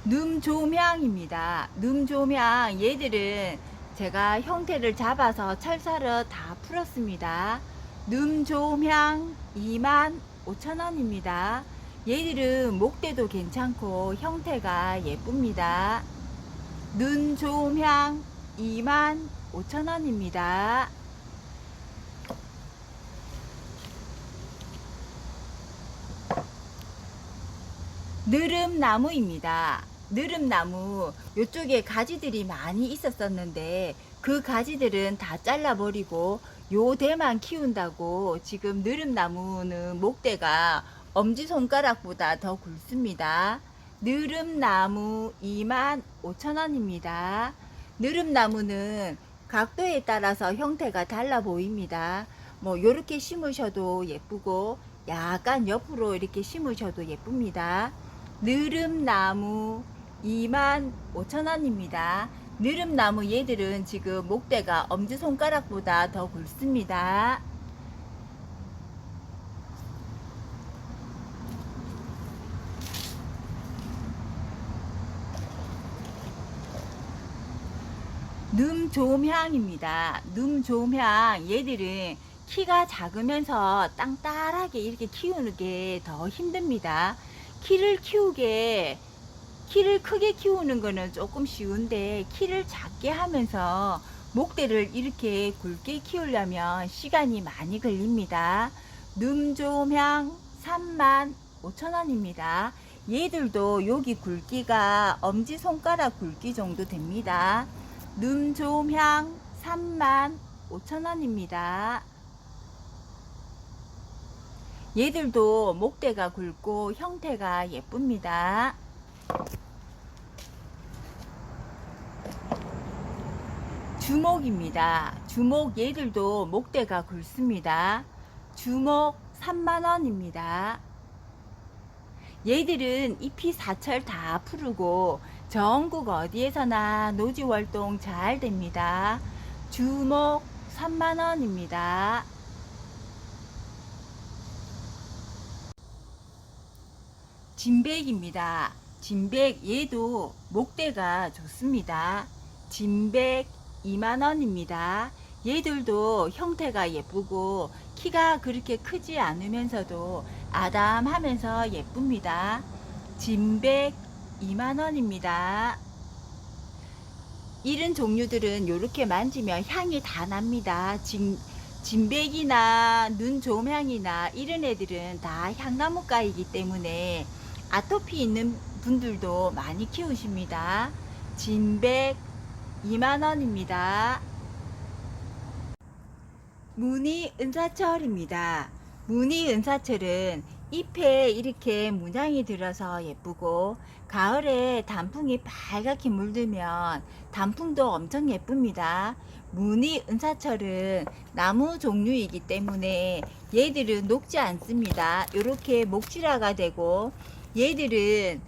num조명입니다. num조명 얘들은 제가 형태를 잡아서 철사를 다 풀었습니다. num조명 25,000원입니다. 얘들은 목대도 괜찮고 형태가 예쁩니다. num조명 25,000원입니다. 느릅나무입니다. 느릅나무 이쪽에 가지들이 많이 있었었는데 그 가지들은 다 잘라버리고 요 대만 키운다고 지금 느릅나무는 목대가 엄지손가락보다 더 굵습니다. 느릅나무 25,000원입니다. 느릅나무는 각도에 따라서 형태가 달라 보입니다. 뭐 요렇게 심으셔도 예쁘고 약간 옆으로 이렇게 심으셔도 예쁩니다. 느릅나무 25,000원입니다. 느릅나무 얘들은 지금 목대가 엄지손가락보다 더 굵습니다. num조명입니다. num조명 얘들은 키가 작으면서 땅따라하게 이렇게 키우는 게 더 힘듭니다. 키를 크게 키우는 거는 조금 쉬운데 키를 작게 하면서 목대를 이렇게 굵게 키우려면 시간이 많이 걸립니다. num조명 35,000원입니다. 얘들도 여기 굵기가 엄지손가락 굵기 정도 됩니다. num조명 35,000원입니다. 얘들도 목대가 굵고 형태가 예쁩니다. 주목입니다. 주목 얘들도 목대가 굵습니다. 주목 30,000원입니다. 얘들은 잎이 사철 다 푸르고 전국 어디에서나 노지활동 잘 됩니다. 주목 30,000원입니다. 진백입니다. 진백 얘도 목대가 좋습니다. 진백 20,000원입니다. 얘들도 형태가 예쁘고 키가 그렇게 크지 않으면서도 아담하면서 예쁩니다. 진백 20,000원입니다. 이런 종류들은 이렇게 만지면 향이 다 납니다. 진백이나 눈조명이나 이런 애들은 다 향나무가이기 때문에 아토피 있는 분들도 많이 키우십니다. 진백 20,000원입니다. 무늬 은사철입니다. 무늬 은사철은 잎에 이렇게 문양이 들어서 예쁘고 가을에 단풍이 빨갛게 물들면 단풍도 엄청 예쁩니다. 무늬 은사철은 나무 종류이기 때문에 얘들은 녹지 않습니다. 이렇게 목질화가 되고 얘들은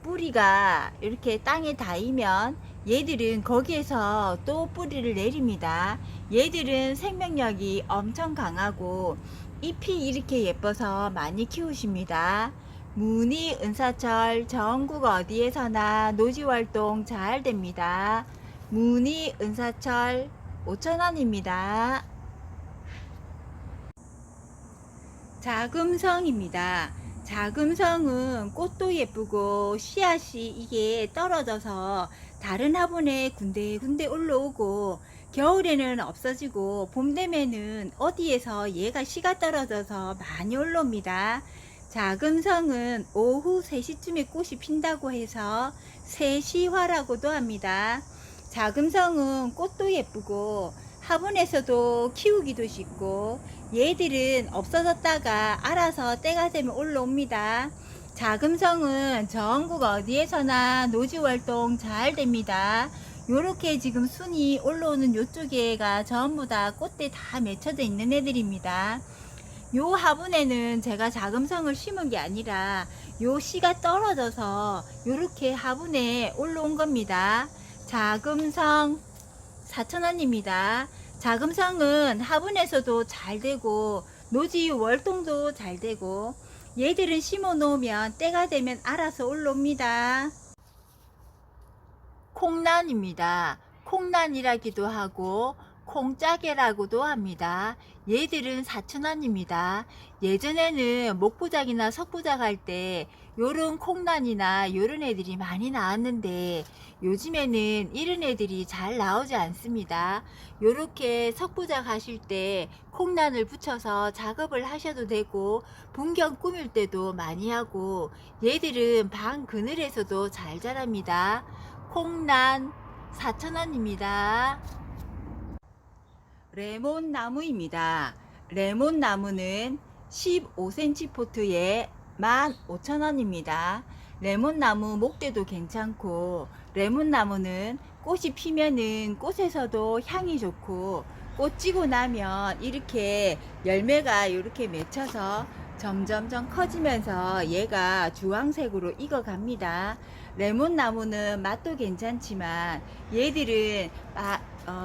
뿌리가 이렇게 땅에 닿으면 얘들은 거기에서 또 뿌리를 내립니다. 얘들은 생명력이 엄청 강하고 잎이 이렇게 예뻐서 많이 키우십니다. 무늬 은사철 전국 어디에서나 노지활동 잘 됩니다. 무늬 은사철 5,000원입니다. 자금성입니다. 자금성은 꽃도 예쁘고 씨앗이 이게 떨어져서 다른 화분에 군데군데 올라오고 겨울에는 없어지고 봄 되면은 어디에서 얘가 씨가 떨어져서 많이 올라옵니다. 자금성은 오후 3시쯤에 꽃이 핀다고 해서 새시화라고도 합니다. 자금성은 꽃도 예쁘고 화분에서도 키우기도 쉽고 얘들은 없어졌다가 알아서 때가 되면 올라옵니다. 자금성은 전국 어디에서나 노지활동 잘 됩니다. 요렇게 지금 순이 올라오는 요쪽에가 전부 다 꽃대 다 맺혀져 있는 애들입니다. 요 화분에는 제가 자금성을 심은 게 아니라 요 씨가 떨어져서 요렇게 화분에 올라온 겁니다. 자금성 4,000원입니다. 자금성은 화분에서도 잘 되고 노지 월동도 잘 되고 얘들은 심어 놓으면 때가 되면 알아서 올라옵니다. 콩란입니다. 콩란이라기도 하고 콩짜개라고도 합니다. 얘들은 4,000원입니다. 예전에는 목부작이나 석부작 할 때 요런 콩란이나 요런 애들이 많이 나왔는데 요즘에는 이런 애들이 잘 나오지 않습니다. 요렇게 석부작 하실 때 콩란을 붙여서 작업을 하셔도 되고 분경 꾸밀 때도 많이 하고 얘들은 방 그늘에서도 잘 자랍니다. 콩란 4,000원입니다. 레몬나무입니다. 레몬나무는 15cm 포트에 15,000원입니다. 레몬나무 목대도 괜찮고 레몬나무는 꽃이 피면은 꽃에서도 향이 좋고 꽃 지고 나면 이렇게 열매가 이렇게 맺혀서 점점점 커지면서 얘가 주황색으로 익어갑니다. 레몬나무는 맛도 괜찮지만 얘들은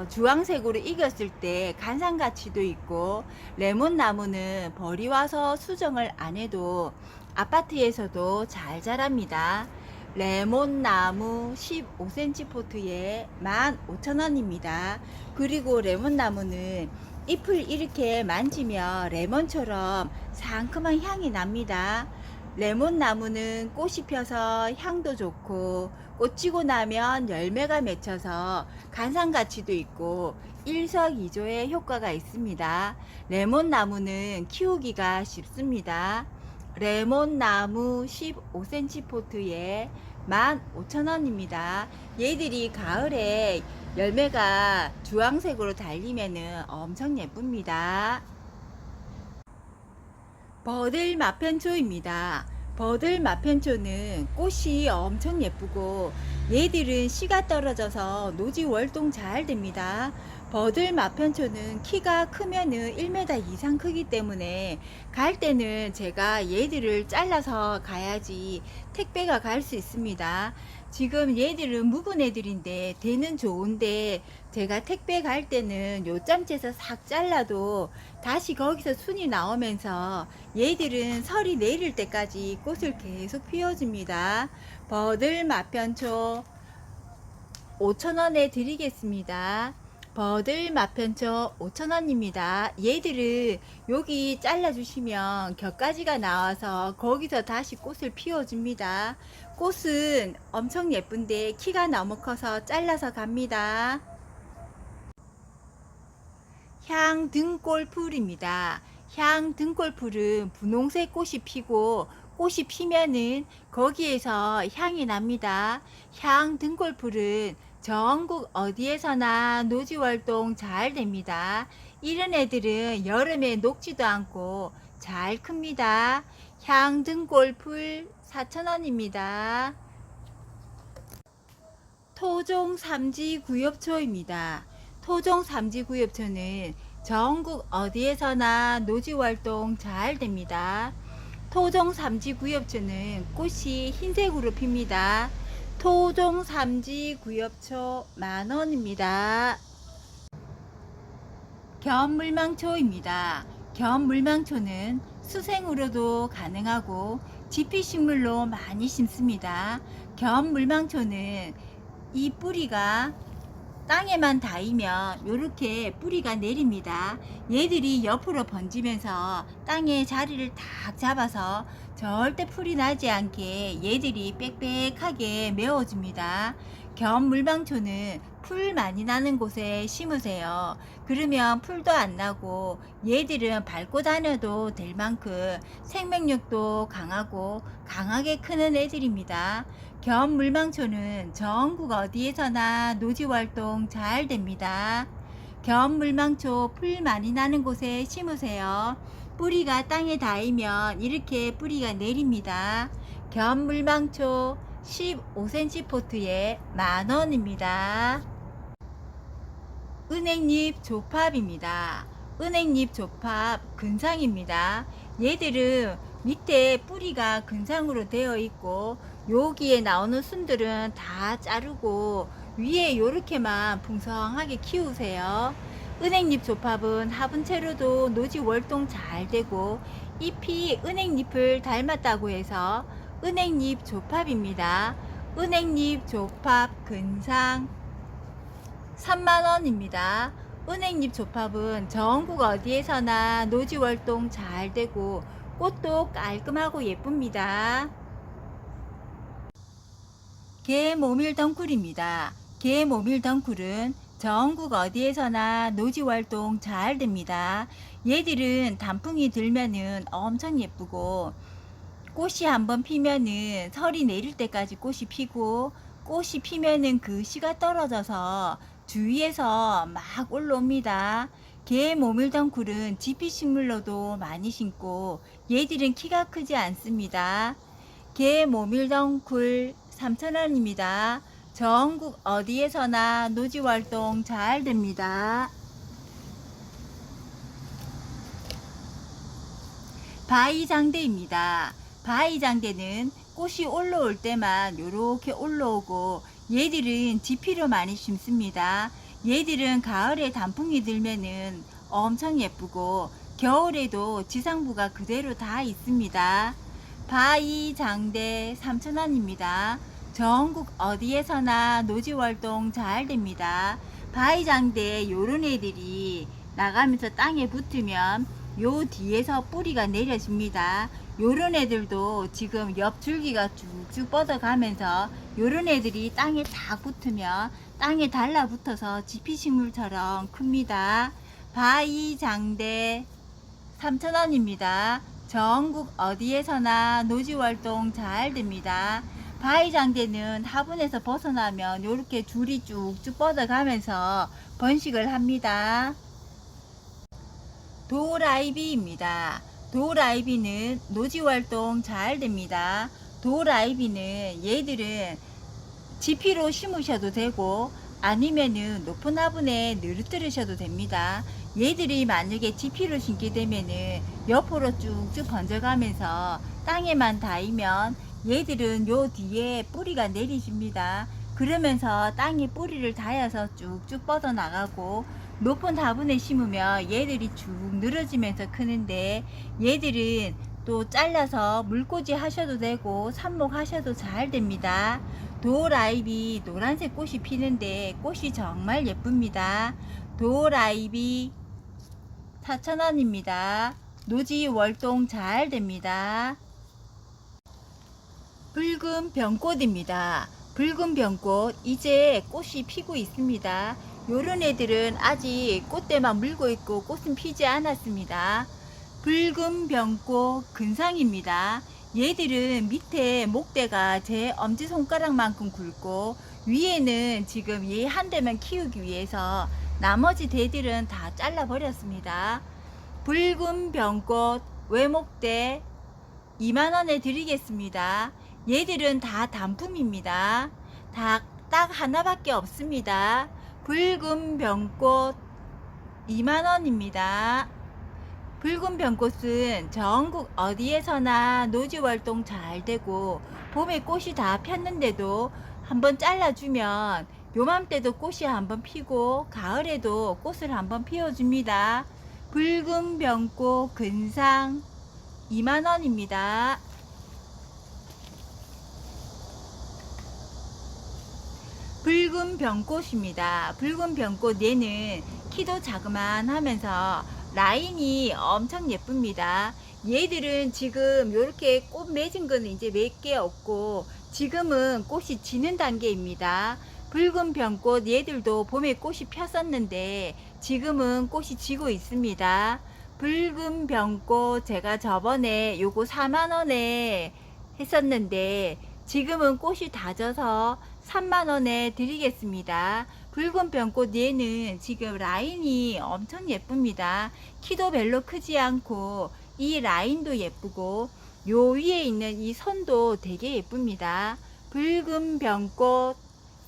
주황색으로 익었을 때 간상 가치도 있고 레몬나무는 벌이 와서 수정을 안 해도 아파트에서도 잘 자랍니다. 레몬나무 15cm 포트에 15,000원입니다. 그리고 레몬나무는 잎을 이렇게 만지면 레몬처럼 상큼한 향이 납니다. 레몬나무는 꽃이 펴서 향도 좋고 꽃 지고 나면 열매가 맺혀서 간상가치도 있고 일석이조의 효과가 있습니다. 레몬나무는 키우기가 쉽습니다. 레몬나무 15cm 포트에 15,000원입니다. 얘들이 가을에 열매가 주황색으로 달리면은 엄청 예쁩니다. 버들 마편초입니다. 버들 마편초는 꽃이 엄청 예쁘고 얘들은 씨가 떨어져서 노지 월동 잘 됩니다. 버들 마편초는 키가 크면은 1m 이상 크기 때문에 갈 때는 제가 얘들을 잘라서 가야지 택배가 갈 수 있습니다. 지금 얘들은 묵은 애들인데 대는 좋은데 제가 택배 갈 때는 요짬째에서 싹 잘라도 다시 거기서 순이 나오면서 얘들은 설이 내릴 때까지 꽃을 계속 피워줍니다. 버들 마편초 5,000원에 드리겠습니다. 버들 마편초 5,000원입니다. 얘들은 여기 잘라주시면 겹가지가 나와서 거기서 다시 꽃을 피워줍니다. 꽃은 엄청 예쁜데 키가 너무 커서 잘라서 갑니다. 향등골풀입니다. 향등골풀은 분홍색 꽃이 피고 꽃이 피면은 거기에서 향이 납니다. 향등골풀은 전국 어디에서나 노지활동 잘 됩니다. 이런 애들은 여름에 녹지도 않고 잘 큽니다. 향등골풀 4,000원입니다. 토종 삼지구엽초입니다. 토종 삼지구엽초는 전국 어디에서나 노지활동 잘 됩니다. 토종 삼지구엽초는 꽃이 흰색으로 핍니다. 토종 삼지구엽초 10,000원입니다. 견물망초입니다. 견물망초는 수생으로도 가능하고 지피식물로 많이 심습니다. 견물망초는 이 뿌리가 땅에만 닿으면 이렇게 뿌리가 내립니다. 얘들이 옆으로 번지면서 땅에 자리를 딱 잡아서 절대 풀이 나지 않게 얘들이 빽빽하게 메워줍니다. 견물망초는 풀 많이 나는 곳에 심으세요. 그러면 풀도 안 나고 얘들은 밟고 다녀도 될 만큼 생명력도 강하고 강하게 크는 애들입니다. 견물망초는 전국 어디에서나 노지활동 잘 됩니다. 견물망초 풀 많이 나는 곳에 심으세요. 뿌리가 땅에 닿으면 이렇게 뿌리가 내립니다. 견물망초 15cm 포트에 10,000원입니다. 은행잎 조팝입니다. 은행잎 조팝 근상입니다. 얘들은 밑에 뿌리가 근상으로 되어 있고 여기에 나오는 순들은 다 자르고 위에 요렇게만 풍성하게 키우세요. 은행잎 조팝은 화분채로도 노지 월동 잘 되고 잎이 은행잎을 닮았다고 해서 은행잎 조팝입니다. 은행잎 조팝 근상 30,000원입니다. 은행잎 조팝은 전국 어디에서나 노지 월동 잘 되고 꽃도 깔끔하고 예쁩니다. 개모밀덩굴입니다. 개모밀덩굴은 전국 어디에서나 노지 활동 잘 됩니다. 얘들은 단풍이 들면은 엄청 예쁘고 꽃이 한번 피면은 설이 내릴 때까지 꽃이 피고 꽃이 피면은 그 씨가 떨어져서 주위에서 막 올라옵니다. 개모밀덩굴은 지피식물로도 많이 심고 얘들은 키가 크지 않습니다. 개모밀덩굴 3,000원입니다. 전국 어디에서나 노지 활동 잘 됩니다. 바위장대입니다. 바위장대는 꽃이 올라올 때만 요렇게 올라오고 얘들은 지피로 많이 심습니다. 얘들은 가을에 단풍이 들면은 엄청 예쁘고 겨울에도 지상부가 그대로 다 있습니다. 바위장대 3,000원입니다. 전국 어디에서나 노지 활동 잘 됩니다. 바위장대 요런 애들이 나가면서 땅에 붙으면 요 뒤에서 뿌리가 내려집니다. 요런 애들도 지금 옆 줄기가 쭉쭉 뻗어가면서 요런 애들이 땅에 다 붙으면 땅에 달라붙어서 지피식물처럼 큽니다. 바위장대 3,000원입니다. 전국 어디에서나 노지 활동 잘 됩니다. 바위장대는 화분에서 벗어나면 이렇게 줄이 쭉쭉 뻗어가면서 번식을 합니다. 도라이비입니다. 도라이비는 노지 활동 잘 됩니다. 도라이비는 얘들은 지피로 심으셔도 되고 아니면은 높은 화분에 늘어뜨리셔도 됩니다. 얘들이 만약에 지피로 심게 되면은 옆으로 쭉쭉 번져가면서 땅에만 닿으면 얘들은 요 뒤에 뿌리가 내리집니다. 그러면서 땅에 뿌리를 닿아서 쭉쭉 뻗어나가고 높은 화분에 심으면 얘들이 쭉 늘어지면서 크는데 얘들은 또 잘라서 물꽂이 하셔도 되고 삽목하셔도 잘 됩니다. 도라이비 노란색 꽃이 피는데 꽃이 정말 예쁩니다. 도라이비 4,000원입니다. 노지 월동 잘 됩니다. 붉은 병꽃입니다. 붉은 병꽃 이제 꽃이 피고 있습니다. 요런 애들은 아직 꽃대만 물고 있고 꽃은 피지 않았습니다. 붉은 병꽃 근상입니다. 얘들은 밑에 목대가 제 엄지손가락만큼 굵고 위에는 지금 얘 한 대만 키우기 위해서 나머지 대들은 다 잘라 버렸습니다. 붉은 병꽃 외목대 20,000원에 드리겠습니다. 얘들은 다 단품입니다. 딱 하나밖에 없습니다. 붉은 병꽃 20,000원입니다. 붉은 병꽃은 전국 어디에서나 노지 활동 잘 되고 봄에 꽃이 다 폈는데도 한번 잘라주면 요맘때도 꽃이 한번 피고 가을에도 꽃을 한번 피워줍니다. 붉은 병꽃 근상 20,000원입니다. 붉은 병꽃입니다. 붉은 병꽃 얘는 키도 자그만하면서 라인이 엄청 예쁩니다. 얘들은 지금 이렇게 꽃 맺은 거는 이제 몇 개 없고 지금은 꽃이 지는 단계입니다. 붉은 병꽃 얘들도 봄에 꽃이 폈었는데 지금은 꽃이 지고 있습니다. 붉은 병꽃 제가 저번에 요거 40,000원에 했었는데 지금은 꽃이 다 져서 30,000원에 드리겠습니다. 붉은 병꽃 얘는 지금 라인이 엄청 예쁩니다. 키도 별로 크지 않고 이 라인도 예쁘고 요 위에 있는 이 선도 되게 예쁩니다. 붉은 병꽃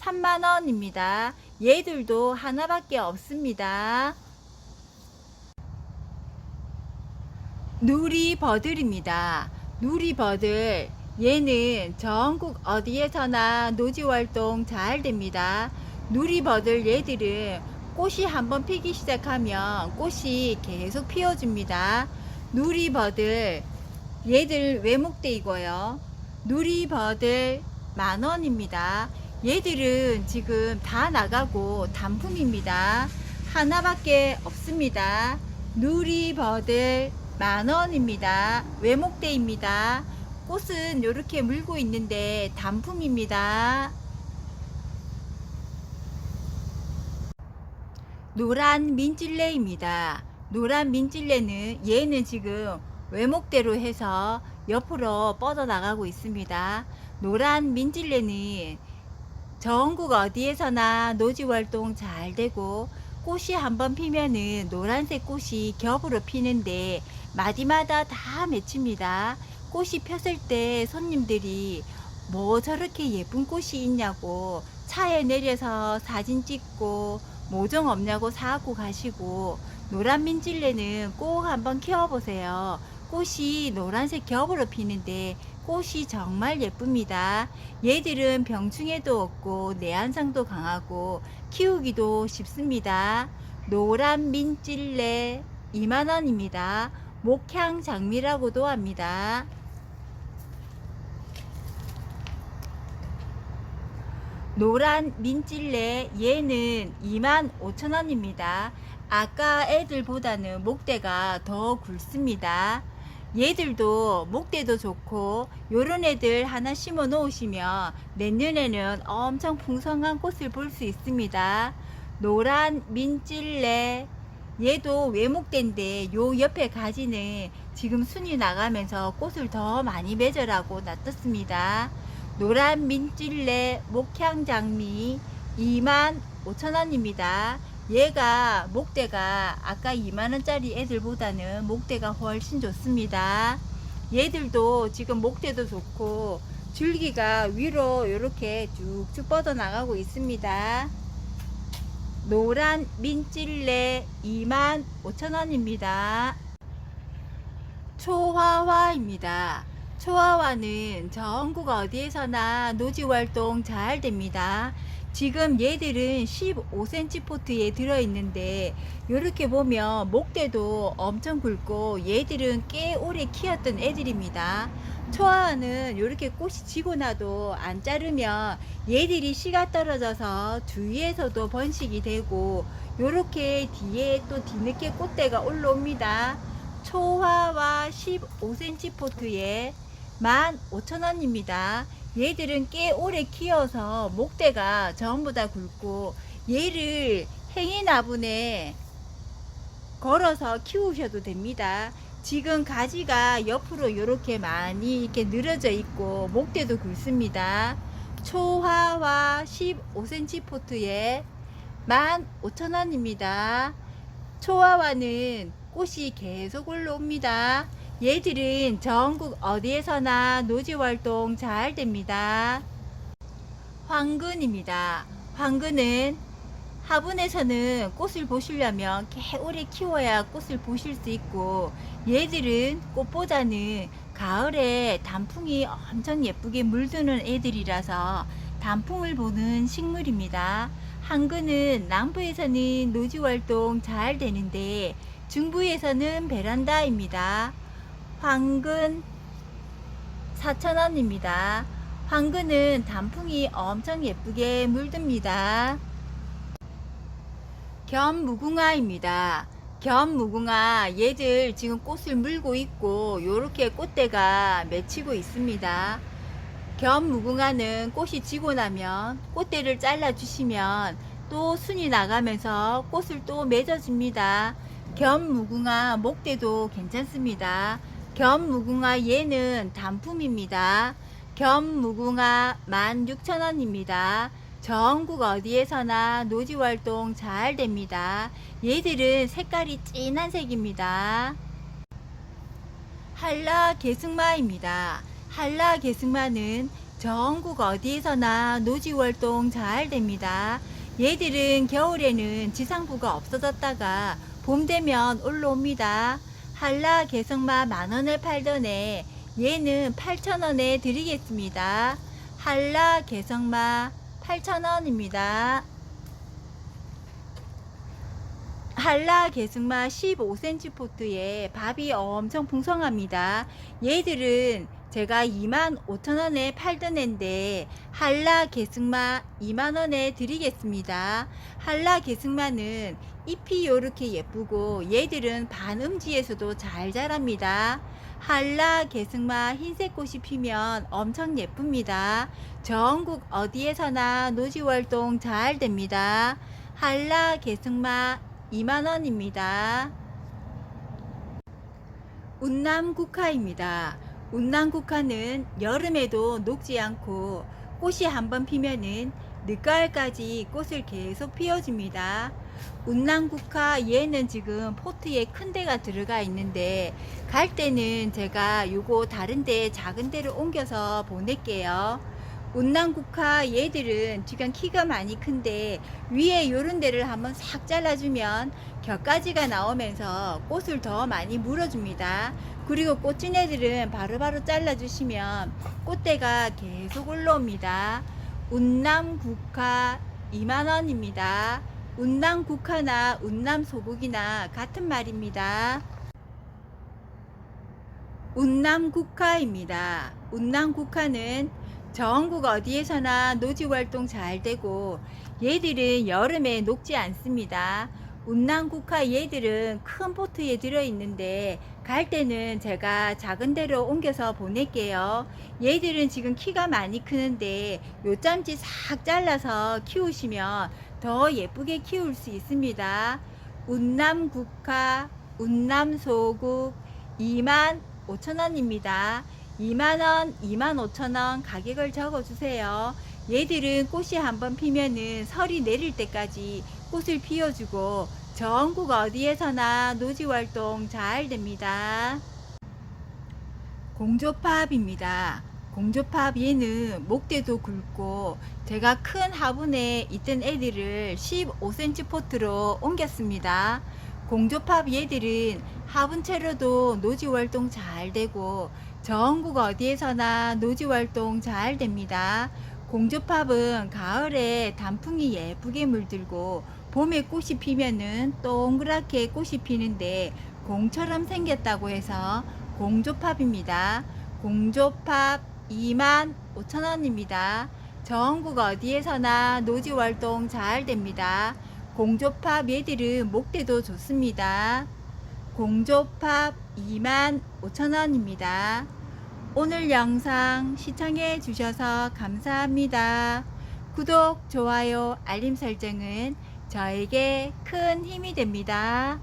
3만원입니다. 얘들도 하나밖에 없습니다. 누리버들입니다. 누리버들 얘는 전국 어디에서나 노지활동 잘 됩니다. 누리버들 얘들은 꽃이 한번 피기 시작하면 꽃이 계속 피어줍니다. 누리버들 얘들 외목대이고요. 누리버들 만원입니다. 얘들은 지금 다 나가고 단품입니다. 하나밖에 없습니다. 누리버들 만원입니다. 외목대입니다. 꽃은 이렇게 물고 있는데 단품입니다. 노란 민찔레입니다. 노란 민찔레는 얘는 지금 외목대로 해서 옆으로 뻗어나가고 있습니다. 노란 민찔레는 전국 어디에서나 노지활동 잘 되고 꽃이 한번 피면은 노란색 꽃이 겹으로 피는데 마디마다 다 맺힙니다. 꽃이 폈을 때 손님들이 뭐 저렇게 예쁜 꽃이 있냐고 차에 내려서 사진 찍고 모종 없냐고 사갖고 가시고, 노란 민찔레는 꼭 한번 키워보세요. 꽃이 노란색 겹으로 피는데 꽃이 정말 예쁩니다. 얘들은 병충해도 없고 내한상도 강하고 키우기도 쉽습니다. 노란 민찔레 2만원입니다. 목향 장미라고도 합니다. 노란 민찔레 얘는 25,000원입니다. 아까 애들보다는 목대가 더 굵습니다. 얘들도 목대도 좋고 요런 애들 하나 심어 놓으시면 내년에는 엄청 풍성한 꽃을 볼 수 있습니다. 노란 민찔레 얘도 외목대인데 요 옆에 가지는 지금 순이 나가면서 꽃을 더 많이 맺으라고 놔뒀습니다. 노란 민찔레 목향장미 25,000원입니다. 얘가 목대가 아까 2만원짜리 애들보다는 목대가 훨씬 좋습니다. 얘들도 지금 목대도 좋고 줄기가 위로 이렇게 쭉쭉 뻗어 나가고 있습니다. 노란 민찔레 25,000원입니다. 초화화입니다. 초화화는 전국 어디에서나 노지활동 잘 됩니다. 지금 얘들은 15cm 포트에 들어있는데 이렇게 보면 목대도 엄청 굵고 얘들은 꽤 오래 키웠던 애들입니다. 초화화는 이렇게 꽃이 지고 나도 안 자르면 얘들이 씨가 떨어져서 주위에서도 번식이 되고 이렇게 뒤에 또 뒤늦게 꽃대가 올라옵니다. 초화화 15cm 포트에 15,000원입니다. 얘들은 꽤 오래 키워서 목대가 전부 다 굵고 얘를 행인화분에 걸어서 키우셔도 됩니다. 지금 가지가 옆으로 이렇게 많이 이렇게 늘어져 있고 목대도 굵습니다. 초화화 15cm 포트에 15,000원입니다. 초화화는 꽃이 계속 올라옵니다. 얘들은 전국 어디에서나 노지활동 잘 됩니다. 황근입니다. 황근은 화분에서는 꽃을 보시려면 꽤 오래 키워야 꽃을 보실 수 있고 얘들은 꽃보다는 가을에 단풍이 엄청 예쁘게 물드는 애들이라서 단풍을 보는 식물입니다. 황근은 남부에서는 노지활동 잘 되는데 중부에서는 베란다입니다. 황근 4,000원입니다. 황근은 단풍이 엄청 예쁘게 물듭니다. 견무궁화입니다. 견무궁화 얘들 지금 꽃을 물고 있고 요렇게 꽃대가 맺히고 있습니다. 견무궁화는 꽃이 지고 나면 꽃대를 잘라 주시면 또 순이 나가면서 꽃을 또 맺어줍니다. 견무궁화 목대도 괜찮습니다. 견무궁화 얘는 단품입니다. 견무궁화 16,000원입니다. 전국 어디에서나 노지활동 잘 됩니다. 얘들은 색깔이 진한 색입니다. 한라개승마입니다. 한라개승마는 전국 어디에서나 노지활동 잘 됩니다. 얘들은 겨울에는 지상부가 없어졌다가 봄 되면 올라옵니다. 한라개승마 만원에 팔던 애 얘는 8,000원에 드리겠습니다. 한라개승마 8,000원입니다. 한라개승마 15cm 포트에 밥이 엄청 풍성합니다. 얘들은 제가 25,000원에 팔던 앤데 한라개승마 2만원에 드리겠습니다. 한라개승마는 잎이 요렇게 예쁘고 얘들은 반음지에서도 잘 자랍니다. 한라개승마 흰색 꽃이 피면 엄청 예쁩니다. 전국 어디에서나 노지활동 잘 됩니다. 한라개승마 2만원입니다. 운남국화입니다. 운남국화는 여름에도 녹지 않고 꽃이 한번 피면은 늦가을까지 꽃을 계속 피워줍니다. 운남국화 얘는 지금 포트에 큰 데가 들어가 있는데 갈 때는 제가 요거 다른 데 작은 데를 옮겨서 보낼게요. 운남국화 얘들은 지금 키가 많이 큰데 위에 요런 데를 한번 싹 잘라주면 겹가지가 나오면서 꽃을 더 많이 물어줍니다. 그리고 꽂힌 애들은 바로바로 잘라주시면 꽃대가 계속 올라옵니다. 운남국화 2만원입니다. 운남국화나 운남소국이나 같은 말입니다. 운남국화입니다. 운남국화는 전국 어디에서나 노지활동 잘 되고 얘들은 여름에 녹지 않습니다. 운남국화 얘들은 큰 포트에 들어있는데 갈 때는 제가 작은 데로 옮겨서 보낼게요. 얘들은 지금 키가 많이 크는데 요짬지 싹 잘라서 키우시면 더 예쁘게 키울 수 있습니다. 운남국화, 운남소국 25,000원입니다. 2만원, 25,000원 가격을 적어주세요. 얘들은 꽃이 한번 피면은 설이 내릴 때까지 꽃을 피워주고 전국 어디에서나 노지활동 잘 됩니다. 공조팝입니다. 공조팝 얘는 목대도 굵고 제가 큰 화분에 있던 애들을 15cm 포트로 옮겼습니다. 공조팝 얘들은 화분채로도 노지활동 잘 되고 전국 어디에서나 노지활동 잘 됩니다. 공조팝은 가을에 단풍이 예쁘게 물들고 봄에 꽃이 피면은 동그랗게 꽃이 피는데 공처럼 생겼다고 해서 공조팝입니다. 공조팝 25,000원입니다. 전국 어디에서나 노지활동 잘 됩니다. 공조팝 얘들은 목대도 좋습니다. 공조팝 25,000원입니다. 오늘 영상 시청해 주셔서 감사합니다. 구독, 좋아요, 알림 설정은 저에게 큰 힘이 됩니다.